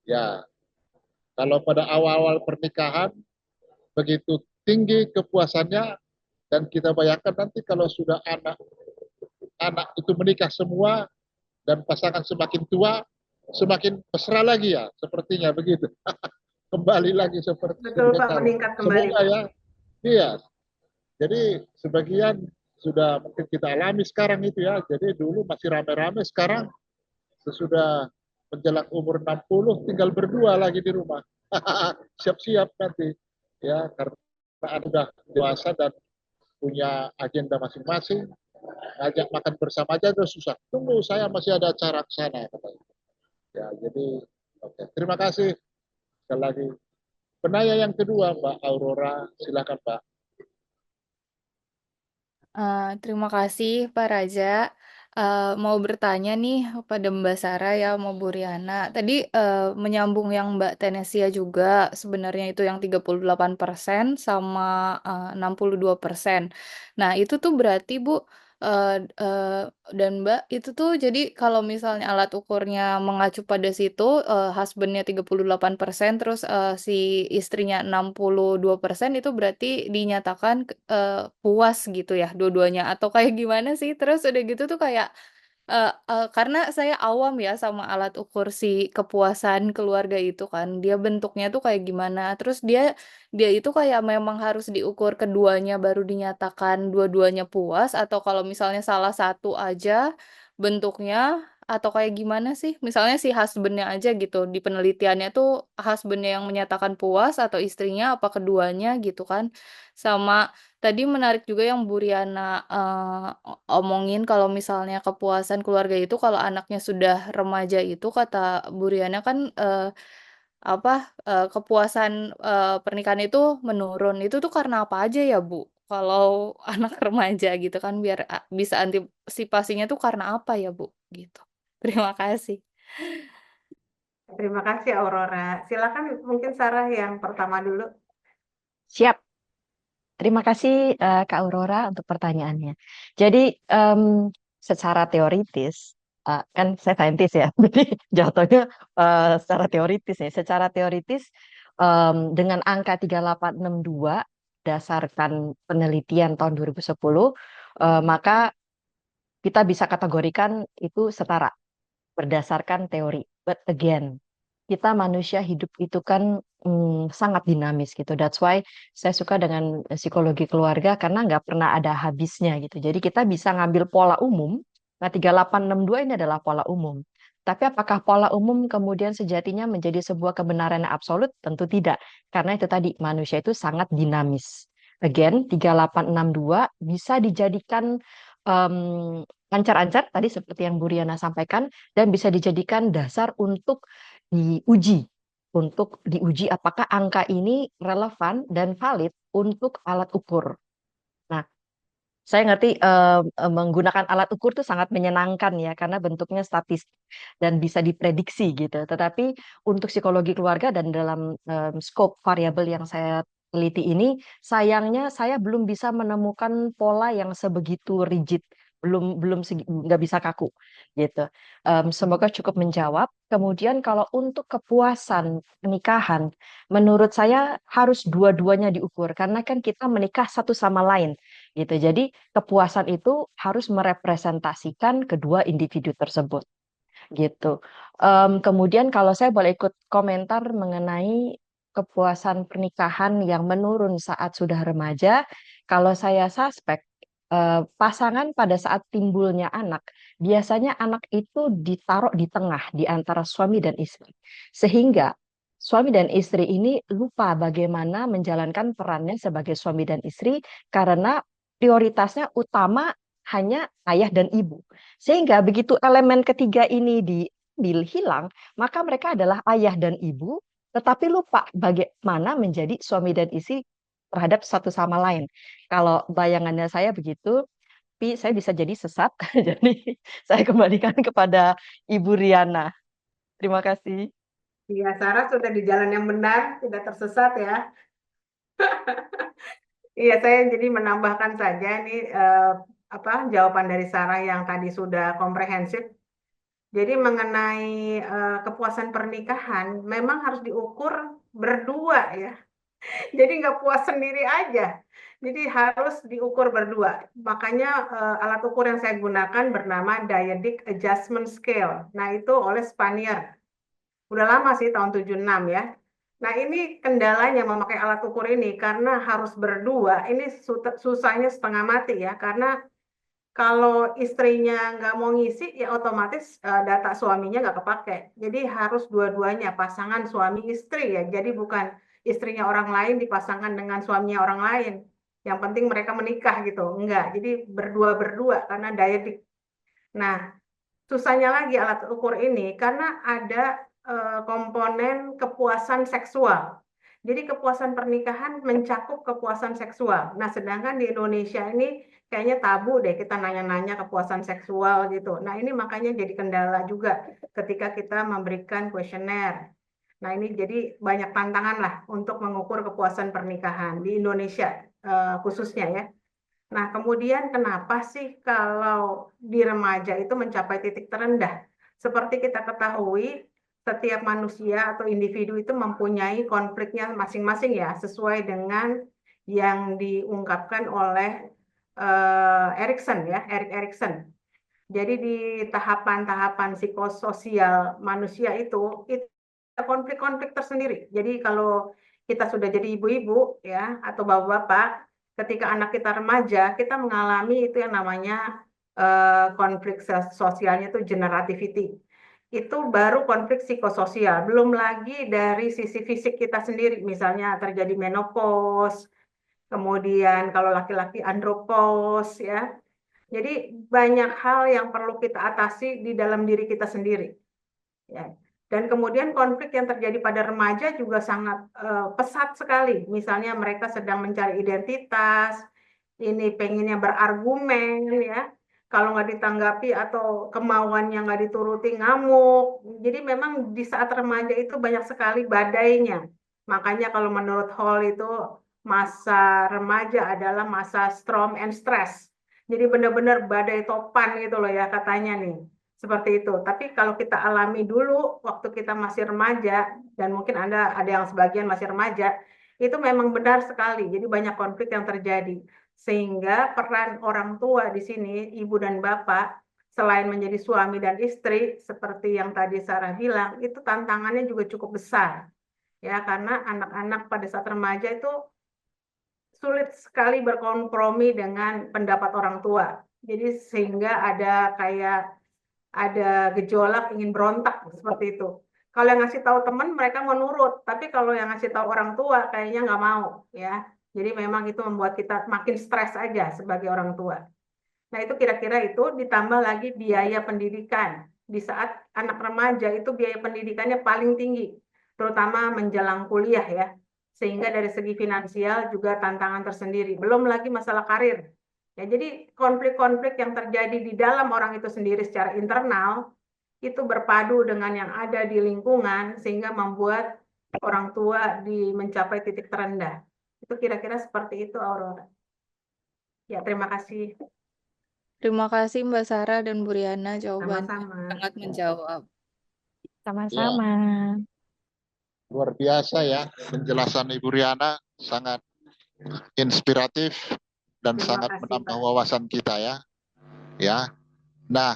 Speaker 1: Ya, kalau pada awal-awal pernikahan begitu tinggi kepuasannya, dan kita bayangkan nanti kalau sudah anak itu menikah semua dan pasangan semakin tua, semakin mesra lagi ya, sepertinya begitu. Kembali lagi seperti
Speaker 2: Betul
Speaker 1: sedia
Speaker 2: Pak,
Speaker 1: kala.
Speaker 2: meningkat kembali
Speaker 1: Semoga
Speaker 2: Pak.
Speaker 1: ya, iya. Jadi sebagian sudah mungkin kita alami sekarang itu ya. Jadi dulu masih rame-rame, sekarang sesudah menjelang umur 60 tinggal berdua lagi di rumah. Siap-siap nanti ya, karena Anda sudah dewasa dan punya agenda masing-masing. Ngajak makan bersama aja udah susah. Tunggu, saya masih ada acara ke sana katanya. Ya, jadi oke. Terima kasih sekali lagi. Penanya yang kedua, Mbak Aurora, silakan Mbak.
Speaker 5: Terima kasih Pak Raja. Mau bertanya nih pada Mbak Sarah ya, mau Bu Riana. Tadi menyambung yang Mbak Tenesia juga, sebenarnya itu yang 38% sama 62%. Nah, itu tuh berarti Bu, dan Mbak, itu tuh jadi kalau misalnya alat ukurnya mengacu pada situ, husbandnya 38%, terus si istrinya 62%, itu berarti dinyatakan puas gitu ya dua-duanya, atau kayak gimana sih? Terus udah gitu tuh kayak karena saya awam ya sama alat ukur si kepuasan keluarga itu kan, dia bentuknya tuh kayak gimana. Terus dia dia itu kayak memang harus diukur keduanya baru dinyatakan dua-duanya puas, atau kalau misalnya salah satu aja bentuknya, atau kayak gimana sih? Misalnya si husbandnya aja gitu, di penelitiannya tuh husbandnya yang menyatakan puas atau istrinya, apa keduanya gitu kan. Sama tadi menarik juga yang Bu Riana omongin kalau misalnya kepuasan keluarga itu kalau anaknya sudah remaja, itu kata Bu Riana kan apa kepuasan pernikahan itu menurun. Itu tuh karena apa aja ya Bu? Kalau anak remaja gitu kan, biar bisa antisipasinya tuh karena apa ya Bu? Gitu. Terima kasih.
Speaker 2: Terima kasih Aurora. Silakan mungkin Sarah yang pertama dulu.
Speaker 3: Siap. Terima kasih Kak Aurora untuk pertanyaannya. Jadi secara teoritis, kan saya saintis ya, jadi jatuhnya secara teoritis nih. Secara teoritis dengan angka 3862 berdasarkan penelitian tahun 2010, maka kita bisa kategorikan itu setara berdasarkan teori. But again, kita manusia hidup itu kan sangat dinamis gitu. That's why saya suka dengan psikologi keluarga karena nggak pernah ada habisnya gitu. Jadi kita bisa ngambil pola umum. Nah, 3862 ini adalah pola umum. Tapi apakah pola umum kemudian sejatinya menjadi sebuah kebenaran yang absolut? Tentu tidak. Karena itu tadi, manusia itu sangat dinamis. Again, 3862 bisa dijadikan ancar-ancar, tadi seperti yang Bu Riana sampaikan, dan bisa dijadikan dasar diuji untuk diuji apakah angka ini relevan dan valid untuk alat ukur. Nah, saya ngerti menggunakan alat ukur itu sangat menyenangkan ya karena bentuknya statistik dan bisa diprediksi gitu. Tetapi untuk psikologi keluarga dan dalam scope variabel yang saya teliti ini, sayangnya saya belum bisa menemukan pola yang sebegitu rigid, nggak bisa kaku gitu. Semoga cukup menjawab. Kemudian kalau untuk kepuasan pernikahan, menurut saya harus dua-duanya diukur karena kan kita menikah satu sama lain gitu. Jadi kepuasan itu harus merepresentasikan kedua individu tersebut gitu. Kemudian kalau saya boleh ikut komentar mengenai kepuasan pernikahan yang menurun saat sudah remaja, kalau saya suspek pasangan pada saat timbulnya anak, biasanya anak itu ditaruh di tengah di antara suami dan istri. Sehingga suami dan istri ini lupa bagaimana menjalankan perannya sebagai suami dan istri karena prioritasnya utama hanya ayah dan ibu. Sehingga begitu elemen ketiga ini diambil hilang, maka mereka adalah ayah dan ibu, tetapi lupa bagaimana menjadi suami dan istri terhadap satu sama lain. Kalau bayangannya saya begitu, tapi saya bisa jadi sesat. Jadi saya kembalikan kepada Ibu Riana. Terima kasih.
Speaker 2: Iya, Sarah sudah di jalan yang benar, tidak tersesat ya. Iya, saya jadi menambahkan saja nih apa jawaban dari Sarah yang tadi sudah komprehensif. Jadi mengenai kepuasan pernikahan memang harus diukur berdua ya. Jadi nggak puas sendiri aja. Jadi harus diukur berdua. Makanya alat ukur yang saya gunakan bernama Dyadic Adjustment Scale. Nah, itu oleh Spanier. Udah lama sih, tahun 76 ya. Nah, ini kendalanya memakai alat ukur ini karena harus berdua. Ini susahnya setengah mati ya. Karena kalau istrinya nggak mau ngisi, ya otomatis data suaminya nggak kepake. Jadi harus dua-duanya, pasangan suami istri ya. Jadi bukan istrinya orang lain dipasangkan dengan suaminya orang lain. Yang penting mereka menikah gitu. Enggak, jadi berdua-berdua karena dietik. Nah, susahnya lagi alat ukur ini karena ada komponen kepuasan seksual. Jadi kepuasan pernikahan mencakup kepuasan seksual. Nah, sedangkan di Indonesia ini kayaknya tabu deh kita nanya-nanya kepuasan seksual gitu. Nah, ini makanya jadi kendala juga ketika kita memberikan kuesioner. Nah, ini jadi banyak tantangan lah untuk mengukur kepuasan pernikahan di Indonesia khususnya ya. Nah, kemudian kenapa sih kalau di remaja itu mencapai titik terendah? Seperti kita ketahui, setiap manusia atau individu itu mempunyai konfliknya masing-masing ya, sesuai dengan yang diungkapkan oleh Erikson ya, Erik Erikson. Jadi di tahapan-tahapan psikososial manusia itu ada konflik-konflik tersendiri. Jadi kalau kita sudah jadi ibu-ibu ya atau bapak-bapak, ketika anak kita remaja, kita mengalami itu yang namanya konflik sosialnya itu generativity. Itu baru konflik psikososial, belum lagi dari sisi fisik kita sendiri, misalnya terjadi menopause, kemudian kalau laki-laki andropause ya. Jadi banyak hal yang perlu kita atasi di dalam diri kita sendiri. Ya. Dan kemudian konflik yang terjadi pada remaja juga sangat pesat sekali. Misalnya mereka sedang mencari identitas, ini pengennya berargumen ya. Kalau nggak ditanggapi atau kemauannya nggak dituruti ngamuk. Jadi memang di saat remaja itu banyak sekali badainya. Makanya kalau menurut Hall itu masa remaja adalah masa storm and stress. Jadi benar-benar badai topan gitu loh ya katanya nih. Seperti itu. Tapi kalau kita alami dulu waktu kita masih remaja, dan mungkin Anda ada yang sebagian masih remaja, itu memang benar sekali. Jadi banyak konflik yang terjadi. Sehingga peran orang tua di sini, ibu dan bapak, selain menjadi suami dan istri, seperti yang tadi Sarah bilang, itu tantangannya juga cukup besar. Ya, karena anak-anak pada saat remaja itu sulit sekali berkompromi dengan pendapat orang tua. Jadi sehingga ada gejolak ingin berontak seperti itu. Kalau yang ngasih tahu teman mereka mau nurut, tapi kalau yang ngasih tahu orang tua kayaknya nggak mau ya. Jadi memang itu membuat kita makin stres aja sebagai orang tua. Nah, itu kira-kira itu ditambah lagi biaya pendidikan. Di saat anak remaja itu biaya pendidikannya paling tinggi, terutama menjelang kuliah ya. Sehingga dari segi finansial juga tantangan tersendiri. Belum lagi masalah karir. Ya, jadi konflik-konflik yang terjadi di dalam orang itu sendiri secara internal itu berpadu dengan yang ada di lingkungan sehingga membuat orang tua mencapai titik terendah. Itu kira-kira seperti itu, Aurora. Ya, terima kasih.
Speaker 5: Terima kasih Mbak Sarah dan Bu Riana, jawabannya
Speaker 2: Sama-sama.
Speaker 5: sangat menjawab.
Speaker 3: Sama-sama.
Speaker 1: Luar biasa ya penjelasan Ibu Riana, sangat inspiratif dan
Speaker 2: Terima
Speaker 1: sangat
Speaker 2: kasih,
Speaker 1: menambah
Speaker 2: Pak.
Speaker 1: wawasan kita ya. Ya. Nah,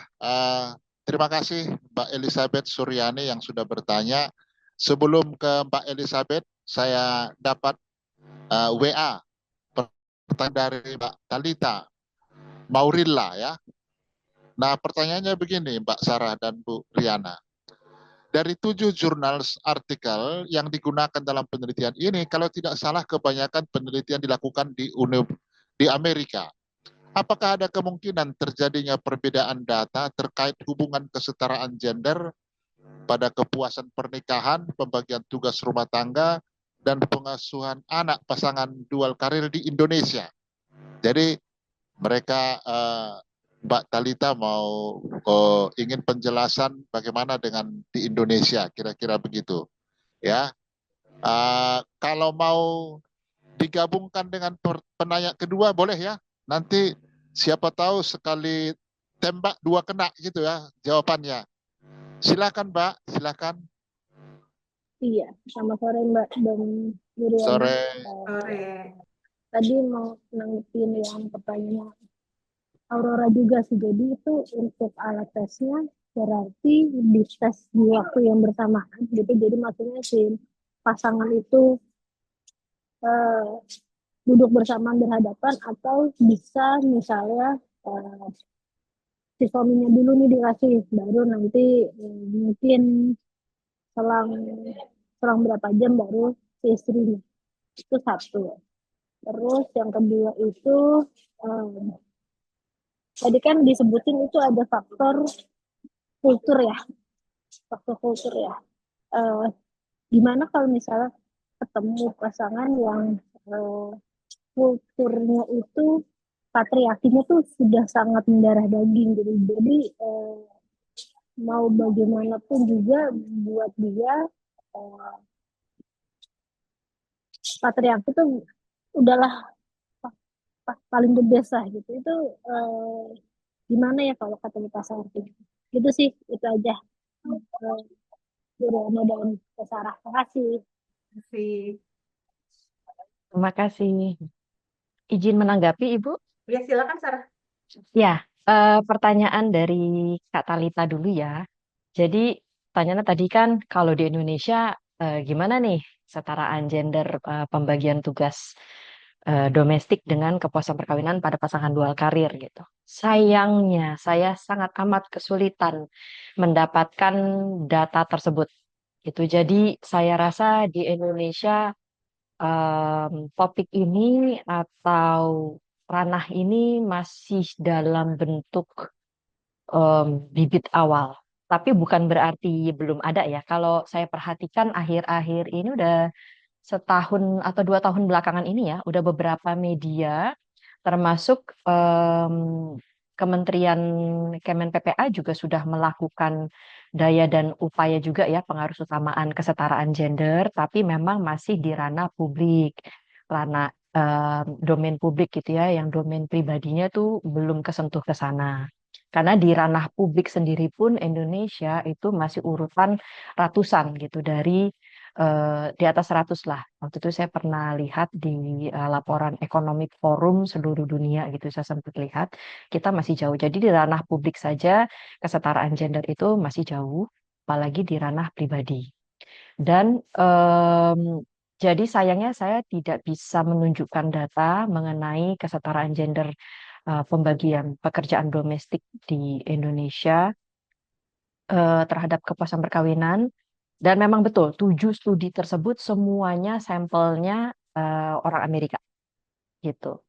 Speaker 1: terima kasih Mbak Elizabeth Suryani yang sudah bertanya. Sebelum ke Mbak Elizabeth, saya dapat WA pertanyaan dari Mbak Talita Maurilla ya. Nah, pertanyaannya begini Mbak Sarah dan Bu Riana. Dari 7 jurnal artikel yang digunakan dalam penelitian ini, kalau tidak salah kebanyakan penelitian dilakukan di Amerika. Apakah ada kemungkinan terjadinya perbedaan data terkait hubungan kesetaraan gender pada kepuasan pernikahan, pembagian tugas rumah tangga, dan pengasuhan anak pasangan dual karir di Indonesia? Jadi mereka Mbak Talita mau ingin penjelasan bagaimana dengan di Indonesia, kira-kira begitu. Ya, kalau mau digabungkan dengan penanya kedua boleh ya. Nanti siapa tahu sekali tembak dua kena gitu ya jawabannya. Silakan Mbak, silakan.
Speaker 6: Iya, selamat sore Mbak dan Yuriana.
Speaker 1: Sore.
Speaker 2: Sore.
Speaker 6: Tadi mau nanggepin yang pertanyaan Aurora juga sih. Jadi itu untuk alat tesnya berarti dites di waktu yang bersamaan gitu. Jadi maksudnya si pasangan itu eh, duduk bersamaan berhadapan atau bisa misalnya eh, si suaminya dulu nih dikasih, baru nanti mungkin selang selang berapa jam baru si istrinya. Itu satu. Terus yang kedua itu eh, tadi kan disebutin itu ada kultur ya, faktor kultur ya. Eh, Gimana kalau misalnya ketemu pasangan yang eh, kulturnya itu patriarkinya tuh sudah sangat mendarah daging gitu. Jadi mau bagaimanapun juga buat dia eh, patriarki itu udahlah paling the best lah gitu. Itu eh, gimana ya kalau kata pasangan gitu sih, itu aja. Guru dan Sarah. Terima kasih.
Speaker 2: Kasih.
Speaker 3: Terima kasih. Izin menanggapi, Ibu?
Speaker 2: Ya, silakan Sarah.
Speaker 3: Ya, pertanyaan dari Kak Talita dulu ya. Jadi, pertanyaannya tadi kan kalau di Indonesia gimana nih kesetaraan gender, pembagian tugas domestik dengan kepuasan perkawinan pada pasangan dual karir gitu. Sayangnya, saya sangat amat kesulitan mendapatkan data tersebut. Gitu. Jadi, saya rasa di Indonesia topik ini atau ranah ini masih dalam bentuk bibit awal. Tapi bukan berarti belum ada ya. Kalau saya perhatikan akhir-akhir ini udah setahun atau 2 tahun belakangan ini ya, udah beberapa media termasuk Kementerian Kemen PPA juga sudah melakukan daya dan upaya juga ya pengaruh utamaan kesetaraan gender, tapi memang masih di ranah publik, ranah domain publik gitu ya, yang domain pribadinya tuh belum kesentuh ke sana. Karena di ranah publik sendiri pun Indonesia itu masih urutan ratusan gitu dari di atas 100 lah. Waktu itu saya pernah lihat di laporan Economic Forum seluruh dunia gitu, saya sempat lihat kita masih jauh. Jadi di ranah publik saja kesetaraan gender itu masih jauh, apalagi di ranah pribadi. Dan jadi sayangnya saya tidak bisa menunjukkan data mengenai kesetaraan gender pembagian pekerjaan domestik di Indonesia terhadap kepuasan perkawinan. Dan memang betul, 7 studi tersebut semuanya sampelnya orang Amerika gitu.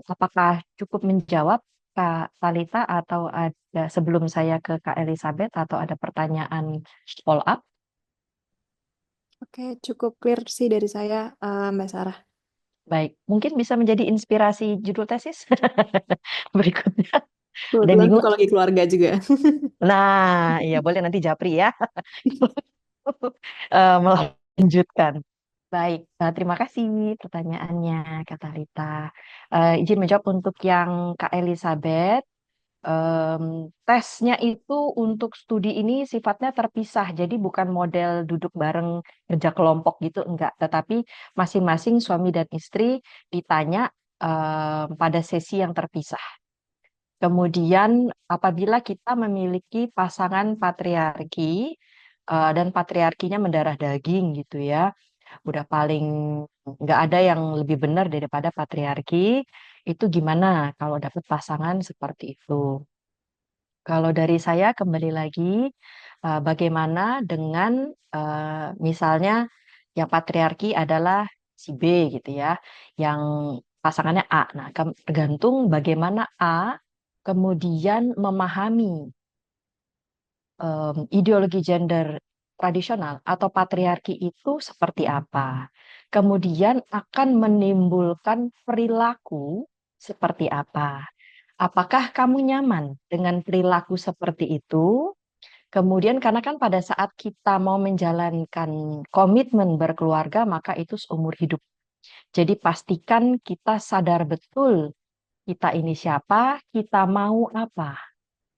Speaker 3: Apakah cukup menjawab Kak Talita atau ada sebelum saya ke Kak Elizabeth atau ada pertanyaan follow up?
Speaker 7: Oke, cukup clear sih dari saya, Mbak Sarah.
Speaker 3: Baik, mungkin bisa menjadi inspirasi judul tesis berikutnya. Ada yang
Speaker 7: Kebetulan
Speaker 3: bingung?
Speaker 7: psikologi keluarga juga.
Speaker 3: Nah, iya boleh nanti Japri ya. Melanjutkan. Baik, terima kasih pertanyaannya Kak Talita. Izin menjawab untuk yang Kak Elizabeth. Tesnya itu untuk studi ini sifatnya terpisah, jadi bukan model duduk bareng kerja kelompok gitu, enggak. Tetapi masing-masing suami dan istri ditanya pada sesi yang terpisah. Kemudian apabila kita memiliki pasangan patriarki dan patriarkinya mendarah daging gitu ya, udah paling nggak ada yang lebih benar daripada patriarki, itu gimana kalau dapat pasangan seperti itu? Kalau dari saya kembali lagi, bagaimana dengan misalnya yang patriarki adalah si B gitu ya, yang pasangannya A. Nah, tergantung bagaimana A kemudian memahami ideologi gender tradisional atau patriarki itu seperti apa. Kemudian akan menimbulkan perilaku seperti apa. Apakah kamu nyaman dengan perilaku seperti itu? Kemudian karena kan pada saat kita mau menjalankan komitmen berkeluarga, maka itu seumur hidup. Jadi pastikan kita sadar betul kita ini siapa, kita mau apa.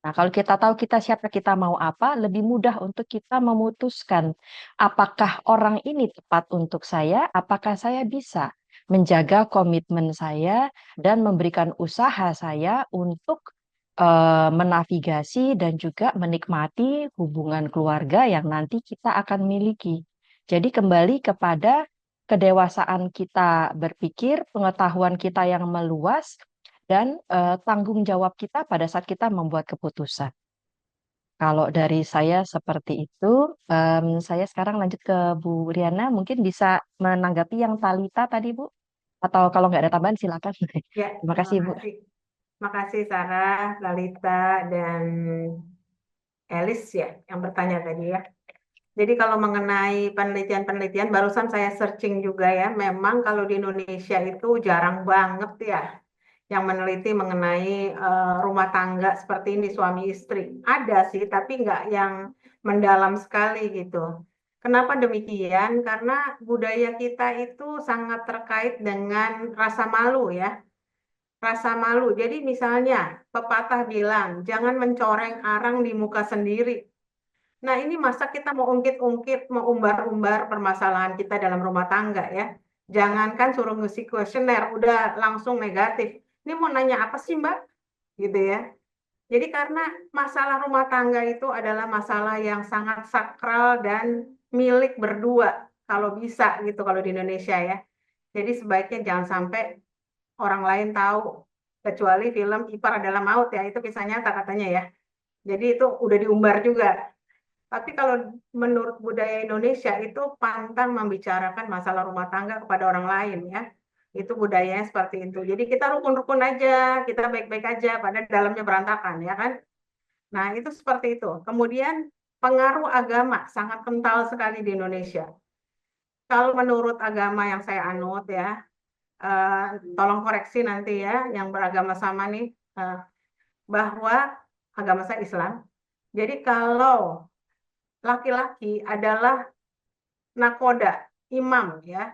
Speaker 3: Nah, kalau kita tahu kita siapa, kita mau apa, lebih mudah untuk kita memutuskan apakah orang ini tepat untuk saya, apakah saya bisa menjaga komitmen saya dan memberikan usaha saya untuk menavigasi dan juga menikmati hubungan keluarga yang nanti kita akan miliki. Jadi kembali kepada kedewasaan kita berpikir, pengetahuan kita yang meluas, dan tanggung jawab kita pada saat kita membuat keputusan. Kalau dari saya seperti itu, saya sekarang lanjut ke Bu Riana, mungkin bisa menanggapi yang Talita tadi, Bu. Atau kalau nggak ada tambahan, silakan.
Speaker 2: Ya,
Speaker 3: Terima kasih, Bu.
Speaker 2: Terima kasih Sarah, Lalita, dan Elis ya yang bertanya tadi ya. Jadi kalau mengenai penelitian-penelitian, barusan saya searching juga ya, memang kalau di Indonesia itu jarang banget ya yang meneliti mengenai rumah tangga seperti ini suami istri. Ada sih, tapi nggak yang mendalam sekali gitu. Kenapa demikian? Karena budaya kita itu sangat terkait dengan rasa malu ya. Rasa malu. Jadi misalnya pepatah bilang, jangan mencoreng arang di muka sendiri. Nah, ini masa kita mau ungkit-ungkit, mau umbar-umbar permasalahan kita dalam rumah tangga ya. Jangankan suruh ngisi kuesioner, udah langsung negatif. Ini mau nanya apa sih Mbak? Gitu ya. Jadi karena masalah rumah tangga itu adalah masalah yang sangat sakral dan milik berdua. Kalau bisa gitu kalau di Indonesia ya. Jadi sebaiknya jangan sampai orang lain tahu. Kecuali film Ipar Adalah Maut ya, itu kisah nyata katanya ya. Jadi itu udah diumbar juga. Tapi kalau menurut budaya Indonesia itu pantang membicarakan masalah rumah tangga kepada orang lain ya. Itu budayanya seperti itu. Jadi kita rukun-rukun aja, kita baik-baik aja, pada dalamnya berantakan ya kan. Nah itu seperti itu. Kemudian pengaruh agama sangat kental sekali di Indonesia. Kalau menurut agama yang saya anut ya, tolong koreksi nanti ya, yang beragama sama nih, bahwa agama saya Islam. Jadi kalau laki-laki adalah nakoda, imam ya,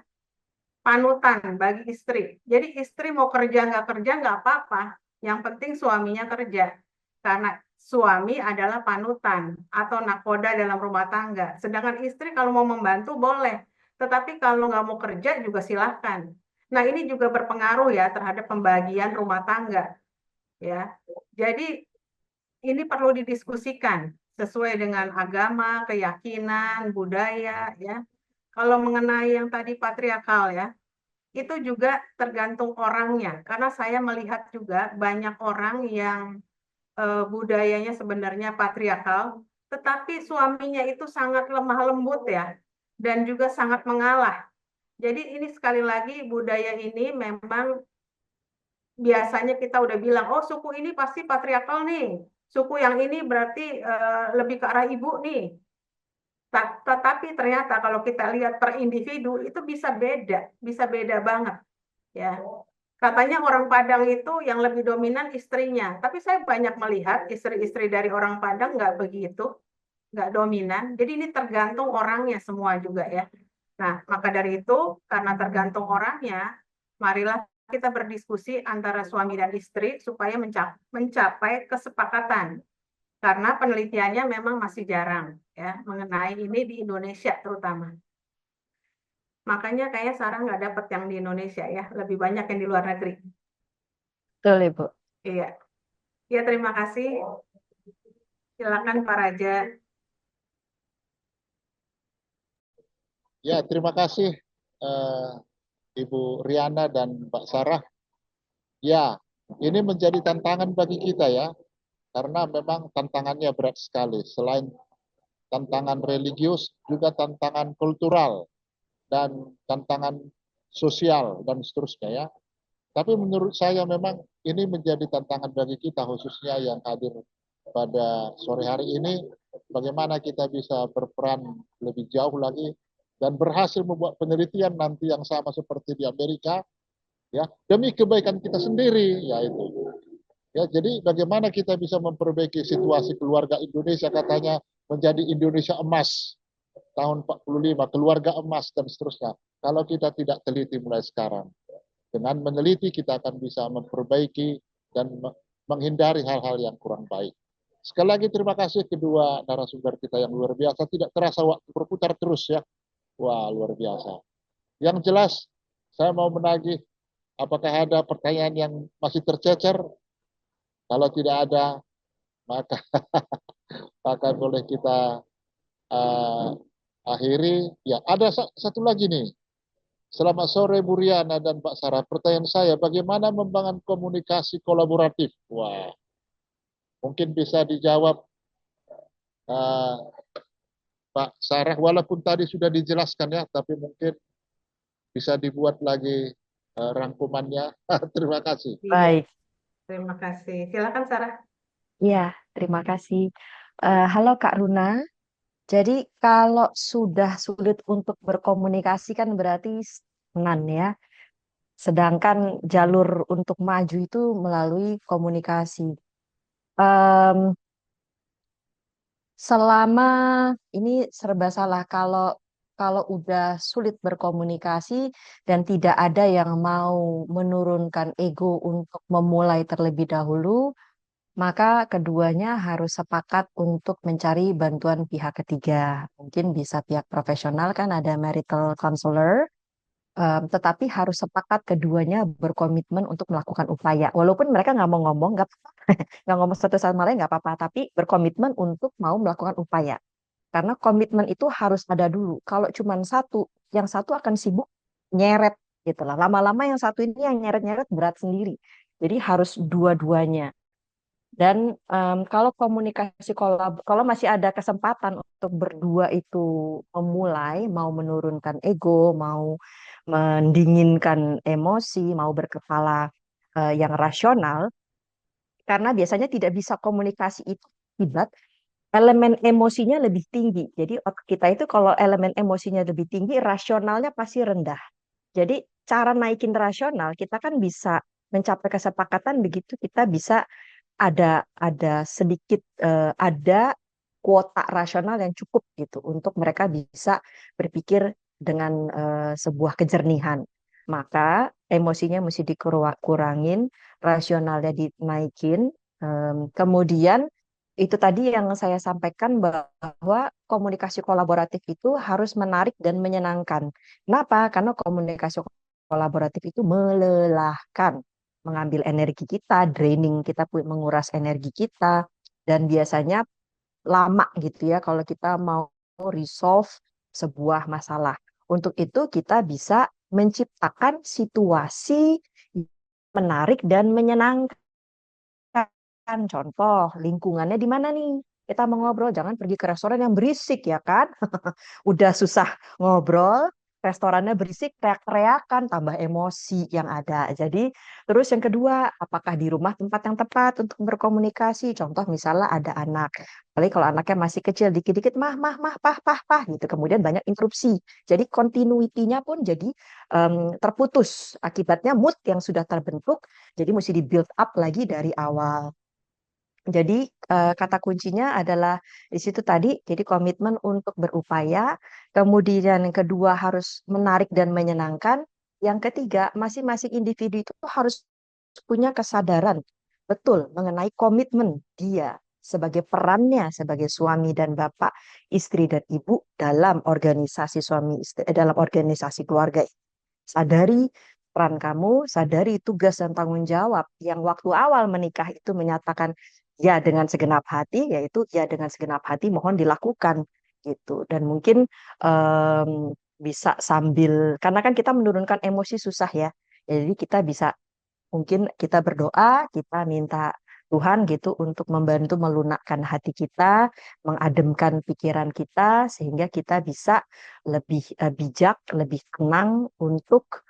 Speaker 2: panutan bagi istri. Jadi istri mau kerja nggak apa-apa, yang penting suaminya kerja. Karena suami adalah panutan atau nakoda dalam rumah tangga. Sedangkan istri kalau mau membantu boleh, tetapi kalau nggak mau kerja juga silahkan. Nah ini juga berpengaruh ya terhadap pembagian rumah tangga ya. Jadi ini perlu didiskusikan sesuai dengan agama, keyakinan, budaya ya. Kalau mengenai yang tadi patriarkal ya, itu juga tergantung orangnya. Karena saya melihat juga banyak orang yang budayanya sebenarnya patriarkal, tetapi suaminya itu sangat lemah lembut ya, dan juga sangat mengalah. Jadi ini sekali lagi budaya ini memang biasanya kita udah bilang, oh suku ini pasti patriarkal nih, suku yang ini berarti lebih ke arah ibu nih. Tetapi ternyata kalau kita lihat per individu itu bisa beda banget ya. Katanya orang Padang itu yang lebih dominan istrinya, tapi saya banyak melihat istri-istri dari orang Padang nggak begitu, nggak dominan. Jadi ini tergantung orangnya semua juga ya. Nah, maka dari itu karena tergantung orangnya, marilah kita berdiskusi antara suami dan istri supaya mencapai kesepakatan. Karena penelitiannya memang masih jarang ya mengenai ini di Indonesia terutama. Makanya kayak Sarah nggak dapat yang di Indonesia ya, lebih banyak yang di luar negeri.
Speaker 3: Betul, Ibu.
Speaker 2: Iya, ya terima kasih. Silakan Pak Raja.
Speaker 1: Ya, terima kasih Ibu Riana dan Mbak Sarah. Ya, ini menjadi tantangan bagi kita ya, karena memang tantangannya berat sekali. Selain tantangan religius, juga tantangan kultural dan tantangan sosial dan seterusnya ya. Tapi menurut saya memang ini menjadi tantangan bagi kita khususnya yang hadir pada sore hari ini. Bagaimana kita bisa berperan lebih jauh lagi dan berhasil membuat penelitian nanti yang sama seperti di Amerika ya demi kebaikan kita sendiri yaitu Ya, jadi bagaimana kita bisa memperbaiki situasi keluarga Indonesia, katanya menjadi Indonesia emas tahun 45, keluarga emas dan seterusnya. Kalau kita tidak teliti mulai sekarang, dengan meneliti kita akan bisa memperbaiki dan menghindari hal-hal yang kurang baik. Sekali lagi terima kasih kedua narasumber kita yang luar biasa. Tidak terasa waktu berputar terus ya. Wah, luar biasa. Yang jelas, saya mau menagih, apakah ada pertanyaan yang masih tercecer? Kalau tidak ada, maka maka boleh kita uh, akhiri. Ya, ada satu lagi nih. Selamat sore Bu Riana dan Pak Sarah. Pertanyaan saya, bagaimana membangun komunikasi kolaboratif? Wah, mungkin bisa dijawab uh, Pak Sarah, walaupun tadi sudah dijelaskan ya, tapi mungkin bisa dibuat lagi rangkumannya. Terima kasih.
Speaker 2: Iya,
Speaker 3: Baik,
Speaker 2: terima kasih. Silakan Sarah.
Speaker 3: ya, terima kasih. Halo Kak Runa. Jadi kalau sudah sulit untuk berkomunikasi kan berarti stagnan ya. Sedangkan jalur untuk maju itu melalui komunikasi. Em, Selama ini serba salah kalau kalau udah sulit berkomunikasi dan tidak ada yang mau menurunkan ego untuk memulai terlebih dahulu, maka keduanya harus sepakat untuk mencari bantuan pihak ketiga. Mungkin bisa pihak profesional kan ada marital counselor, tetapi harus sepakat keduanya berkomitmen untuk melakukan upaya. Walaupun mereka nggak mau ngomong, nggak ngomong satu sama lain nggak apa-apa, tapi berkomitmen untuk mau melakukan upaya. Karena komitmen itu harus ada dulu. Kalau cuma satu, yang satu akan sibuk nyeret gitu lah. Lama-lama yang satu ini yang nyeret-nyeret berat sendiri. Jadi harus dua-duanya. Dan kalau komunikasi kalau masih ada kesempatan untuk berdua itu memulai, mau menurunkan ego, mau mendinginkan emosi, mau berkepala yang rasional, karena biasanya tidak bisa komunikasi itu akibat elemen emosinya lebih tinggi. Jadi otak kita itu kalau elemen emosinya lebih tinggi, rasionalnya pasti rendah. Jadi cara naikin rasional kita kan bisa mencapai kesepakatan begitu kita bisa ada sedikit ada kuota rasional yang cukup gitu untuk mereka bisa berpikir dengan sebuah kejernihan. Maka emosinya mesti dikurangin, rasionalnya dinaikin. Kemudian itu tadi yang saya sampaikan bahwa komunikasi kolaboratif itu harus menarik dan menyenangkan. Kenapa? Karena komunikasi kolaboratif itu melelahkan, mengambil energi kita, draining kita, menguras energi kita, dan biasanya lama gitu ya kalau kita mau resolve sebuah masalah. Untuk itu kita bisa menciptakan situasi menarik dan menyenangkan. Contoh, lingkungannya di mana nih? Kita mau ngobrol, jangan pergi ke restoran yang berisik ya kan? Udah susah ngobrol, restorannya berisik, teriak-teriakan, tambah emosi yang ada. Jadi, terus yang kedua, apakah di rumah tempat yang tepat untuk berkomunikasi? Contoh misalnya ada anak, apalagi kalau anaknya masih kecil, dikit-dikit mah, pah, gitu. Kemudian banyak interupsi. Jadi continuity-nya pun jadi terputus. Akibatnya mood yang sudah terbentuk, jadi mesti di-build up lagi dari awal. Jadi kata kuncinya adalah di situ tadi, jadi komitmen untuk berupaya, kemudian yang kedua harus menarik dan menyenangkan, yang ketiga masing-masing individu itu harus punya kesadaran betul mengenai komitmen dia sebagai perannya sebagai suami dan bapak, istri dan ibu dalam organisasi suami istri, dalam organisasi keluarga. Sadari peran kamu, sadari tugas dan tanggung jawab yang waktu awal menikah itu menyatakan ya dengan segenap hati, yaitu ya dengan segenap hati mohon dilakukan gitu. Dan mungkin em, bisa sambil, karena kan kita menurunkan emosi susah ya, jadi kita bisa mungkin kita berdoa, kita minta Tuhan gitu untuk membantu melunakkan hati kita, mengademkan pikiran kita sehingga kita bisa lebih bijak, lebih tenang untuk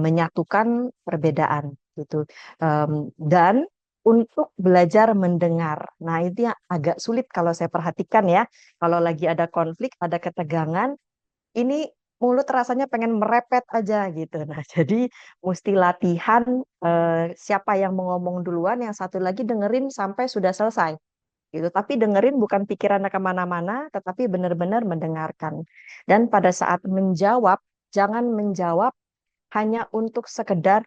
Speaker 3: menyatukan perbedaan gitu. Dan untuk belajar mendengar. Nah, itu yang agak sulit kalau saya perhatikan ya. Kalau lagi ada konflik, ada ketegangan, ini mulut rasanya pengen merepet aja gitu. Nah, jadi mesti latihan siapa yang mau ngomong duluan, yang satu lagi dengerin sampai sudah selesai gitu. Tapi dengerin bukan pikirannya kemana-mana, tetapi benar-benar mendengarkan. Dan pada saat menjawab, jangan menjawab hanya untuk sekedar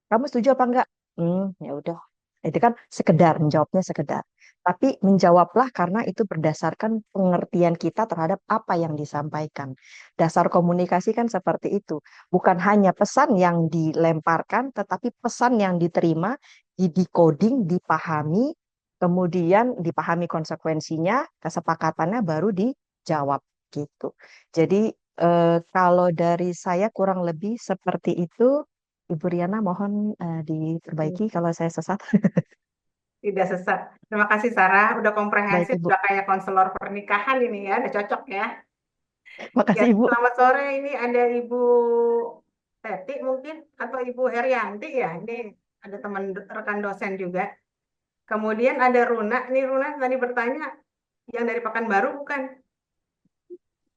Speaker 3: kamu setuju apa enggak? Ya udah. Itu kan sekedar menjawabnya sekedar. Tapi menjawablah karena itu berdasarkan pengertian kita terhadap apa yang disampaikan. Dasar komunikasi kan seperti itu. Bukan hanya pesan yang dilemparkan, tetapi pesan yang diterima, di-decoding, dipahami, kemudian dipahami konsekuensinya, kesepakatannya baru dijawab gitu. Jadi kalau dari saya kurang lebih seperti itu. Ibu Riana mohon diperbaiki kalau saya sesat.
Speaker 2: Tidak sesat. Terima kasih Sarah, udah
Speaker 3: Baik
Speaker 2: komprehensif,
Speaker 3: Ibu.
Speaker 2: udah kayak konselor pernikahan ini ya, udah cocok ya. Ya,
Speaker 3: Makasih Ibu.
Speaker 2: selamat sore. Ini ada Ibu Teti mungkin atau Ibu Herianti ya. Ini ada teman rekan dosen juga. Kemudian ada Runa. Ini Runa tadi bertanya yang dari Pekanbaru bukan?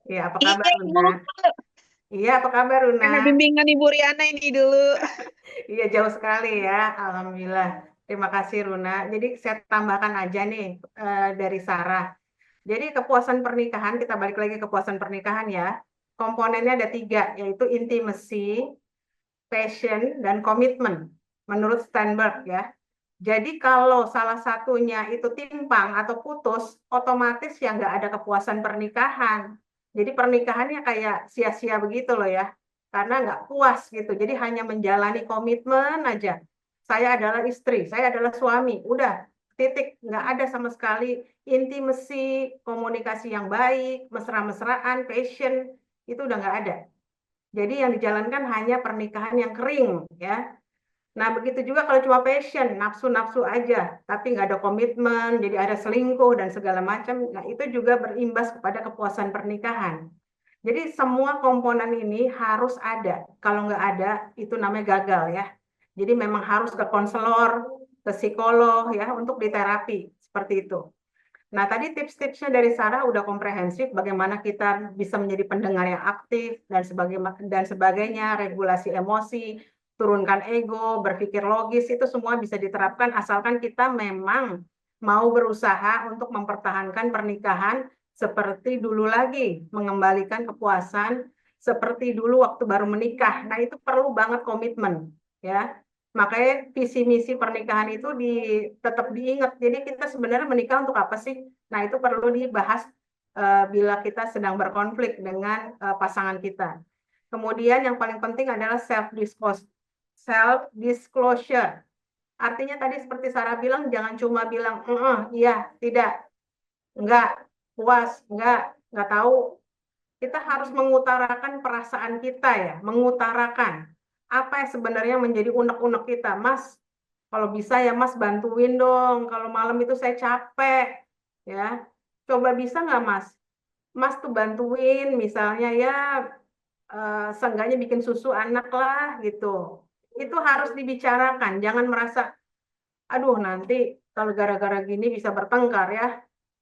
Speaker 2: Iya, apa
Speaker 8: Iya,
Speaker 2: kabar Runa?
Speaker 8: Ibu.
Speaker 2: Iya, apa kabar Runa?
Speaker 8: Karena bimbingan Ibu Riana ini dulu.
Speaker 2: Iya, jauh sekali ya. Alhamdulillah. Terima kasih Runa. Jadi saya tambahkan aja nih dari Sarah. Jadi kepuasan pernikahan, kita balik lagi ke kepuasan pernikahan ya. Komponennya ada 3, yaitu intimacy, passion, dan komitmen. Menurut Steinberg ya. Jadi kalau salah satunya itu timpang atau putus, otomatis ya nggak ada kepuasan pernikahan. Jadi pernikahannya kayak sia-sia begitu loh ya. Karena nggak puas gitu. Jadi hanya menjalani komitmen aja. Saya adalah istri, saya adalah suami. Udah, titik. Nggak ada sama sekali intimacy, komunikasi yang baik, mesra-mesraan, passion. Itu udah nggak ada. Jadi yang dijalankan hanya pernikahan yang kering ya. Nah, begitu juga kalau cuma passion, nafsu-nafsu aja, tapi nggak ada komitmen, jadi ada selingkuh dan segala macam. Nah, itu juga berimbas kepada kepuasan pernikahan. Jadi semua komponen ini harus ada. Kalau nggak ada, itu namanya gagal ya. Jadi memang harus ke konselor, ke psikolog ya, untuk diterapi. Seperti itu. Nah, tadi tips-tipsnya dari Sarah udah komprehensif, bagaimana kita bisa menjadi pendengar yang aktif, dan sebagainya, regulasi emosi, turunkan ego, berpikir logis, itu semua bisa diterapkan asalkan kita memang mau berusaha untuk mempertahankan pernikahan seperti dulu lagi, mengembalikan kepuasan seperti dulu waktu baru menikah. Nah, itu perlu banget komitmen, ya. Makanya visi misi pernikahan itu tetap diingat. Jadi kita sebenarnya menikah untuk apa sih? Nah, itu perlu dibahas bila kita sedang berkonflik dengan pasangan kita. Kemudian yang paling penting adalah self disclosure. Artinya tadi seperti Sarah bilang, jangan cuma bilang, iya, tidak, enggak, puas, enggak tahu. Kita harus mengutarakan perasaan kita ya, mengutarakan apa yang sebenarnya menjadi unek-unek kita. Mas, kalau bisa ya Mas bantuin dong, kalau malam itu saya capek. Ya, coba bisa nggak Mas? Mas tuh bantuin misalnya ya seenggaknya bikin susu anak lah gitu. Itu harus dibicarakan, jangan merasa, aduh nanti kalau gara-gara gini bisa bertengkar ya.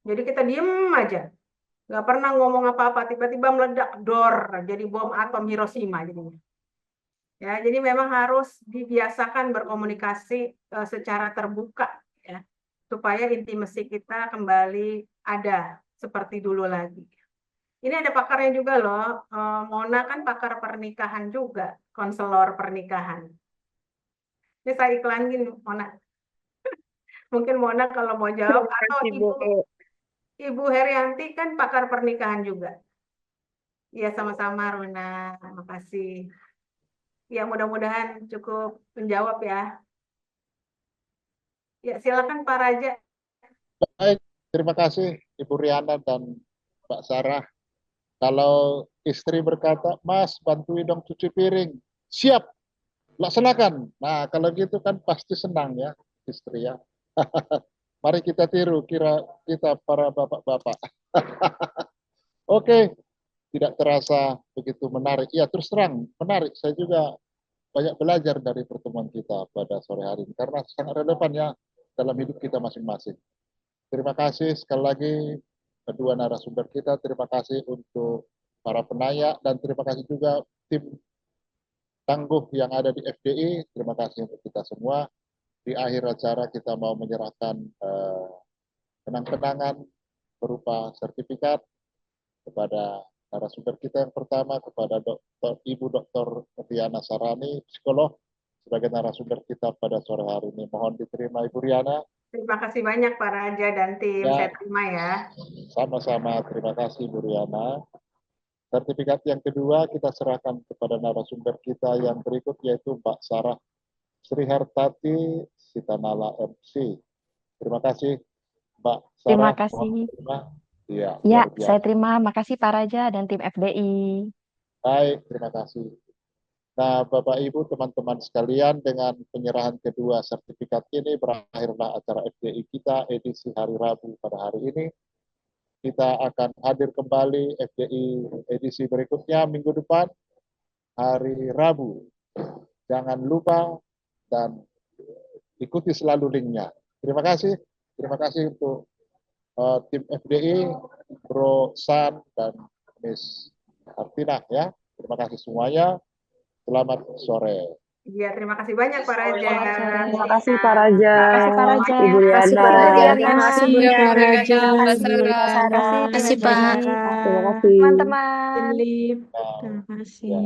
Speaker 2: Jadi kita diem aja, nggak pernah ngomong apa-apa, tiba-tiba meledak, dor, jadi bom atom Hiroshima jadinya. Ya, jadi memang harus dibiasakan berkomunikasi secara terbuka ya, supaya intimasi kita kembali ada seperti dulu lagi. Ini ada pakarnya juga loh, Mona kan pakar pernikahan juga, konselor pernikahan. Ini saya iklanin Mona. Mungkin Mona kalau mau jawab,
Speaker 8: Terima
Speaker 2: atau
Speaker 8: kasih, Bu.
Speaker 2: Ibu Herianti kan pakar pernikahan juga. Ya, sama-sama Runa, terima kasih. Ya, mudah-mudahan cukup menjawab ya. Ya, silakan Pak Raja.
Speaker 1: Baik, terima kasih Ibu Riana dan Mbak Sarah. Kalau istri berkata, Mas bantuin dong cuci piring. Siap, laksanakan. Nah, kalau gitu kan pasti senang ya istri ya. Mari kita tiru kira kita para bapak-bapak. Oke, tidak terasa begitu menarik. Ya, terus terang menarik. Saya juga banyak belajar dari pertemuan kita pada sore hari ini karena sangat relevan ya dalam hidup kita masing-masing. Terima kasih sekali lagi kedua narasumber kita. Terima kasih untuk para penanya, dan terima kasih juga tim tangguh yang ada di FDI. Terima kasih untuk kita semua. Di akhir acara kita mau menyerahkan kenang-kenangan berupa sertifikat kepada narasumber kita yang pertama, kepada Ibu Dr. Riana Sarani, psikolog, sebagai narasumber kita pada sore hari ini. Mohon diterima Ibu Riana.
Speaker 2: Terima kasih banyak Pak Raja dan tim.
Speaker 1: Ya.
Speaker 2: Saya terima ya.
Speaker 1: Sama-sama, terima kasih Bu Riana. Sertifikat yang kedua kita serahkan kepada narasumber kita yang berikut, yaitu Mbak Sarah Srihartati Sitanala MC. Terima kasih Mbak Sarah.
Speaker 3: Terima kasih.
Speaker 1: Iya,
Speaker 3: Ya,
Speaker 1: luar biasa.
Speaker 3: saya terima. Makasih Pak Raja dan tim FDI.
Speaker 1: Baik, terima kasih. Nah, Bapak Ibu, teman-teman sekalian, dengan penyerahan kedua sertifikat ini berakhirlah acara FDI kita edisi hari Rabu pada hari ini. Kita akan hadir kembali FDI edisi berikutnya minggu depan, hari Rabu. Jangan lupa dan ikuti selalu linknya. Terima kasih untuk tim FDI, Bro San dan Miss Artina ya. Terima kasih semuanya. Selamat sore.
Speaker 2: Iya, terima kasih banyak Pak Raja.
Speaker 3: Terima
Speaker 6: kasih Pak Raja.
Speaker 3: Terima kasih Pak Raja.
Speaker 6: Ibu
Speaker 7: Terima kasih Pak
Speaker 6: Riana.
Speaker 7: Raja.
Speaker 3: Terima
Speaker 7: Terima kasih Bu
Speaker 5: Ya,
Speaker 7: Riana.
Speaker 5: Pak Raja,
Speaker 7: Terima
Speaker 5: Mbak
Speaker 7: kasih Bu
Speaker 5: Sarah.
Speaker 7: Sarah.
Speaker 3: Terima kasih
Speaker 7: Terima
Speaker 3: Pak
Speaker 7: kasih
Speaker 3: Jody.
Speaker 6: Terima kasih.
Speaker 3: Teman-teman.
Speaker 7: Tim Lip.
Speaker 1: Nah,
Speaker 7: Terima
Speaker 1: ya.
Speaker 7: kasih.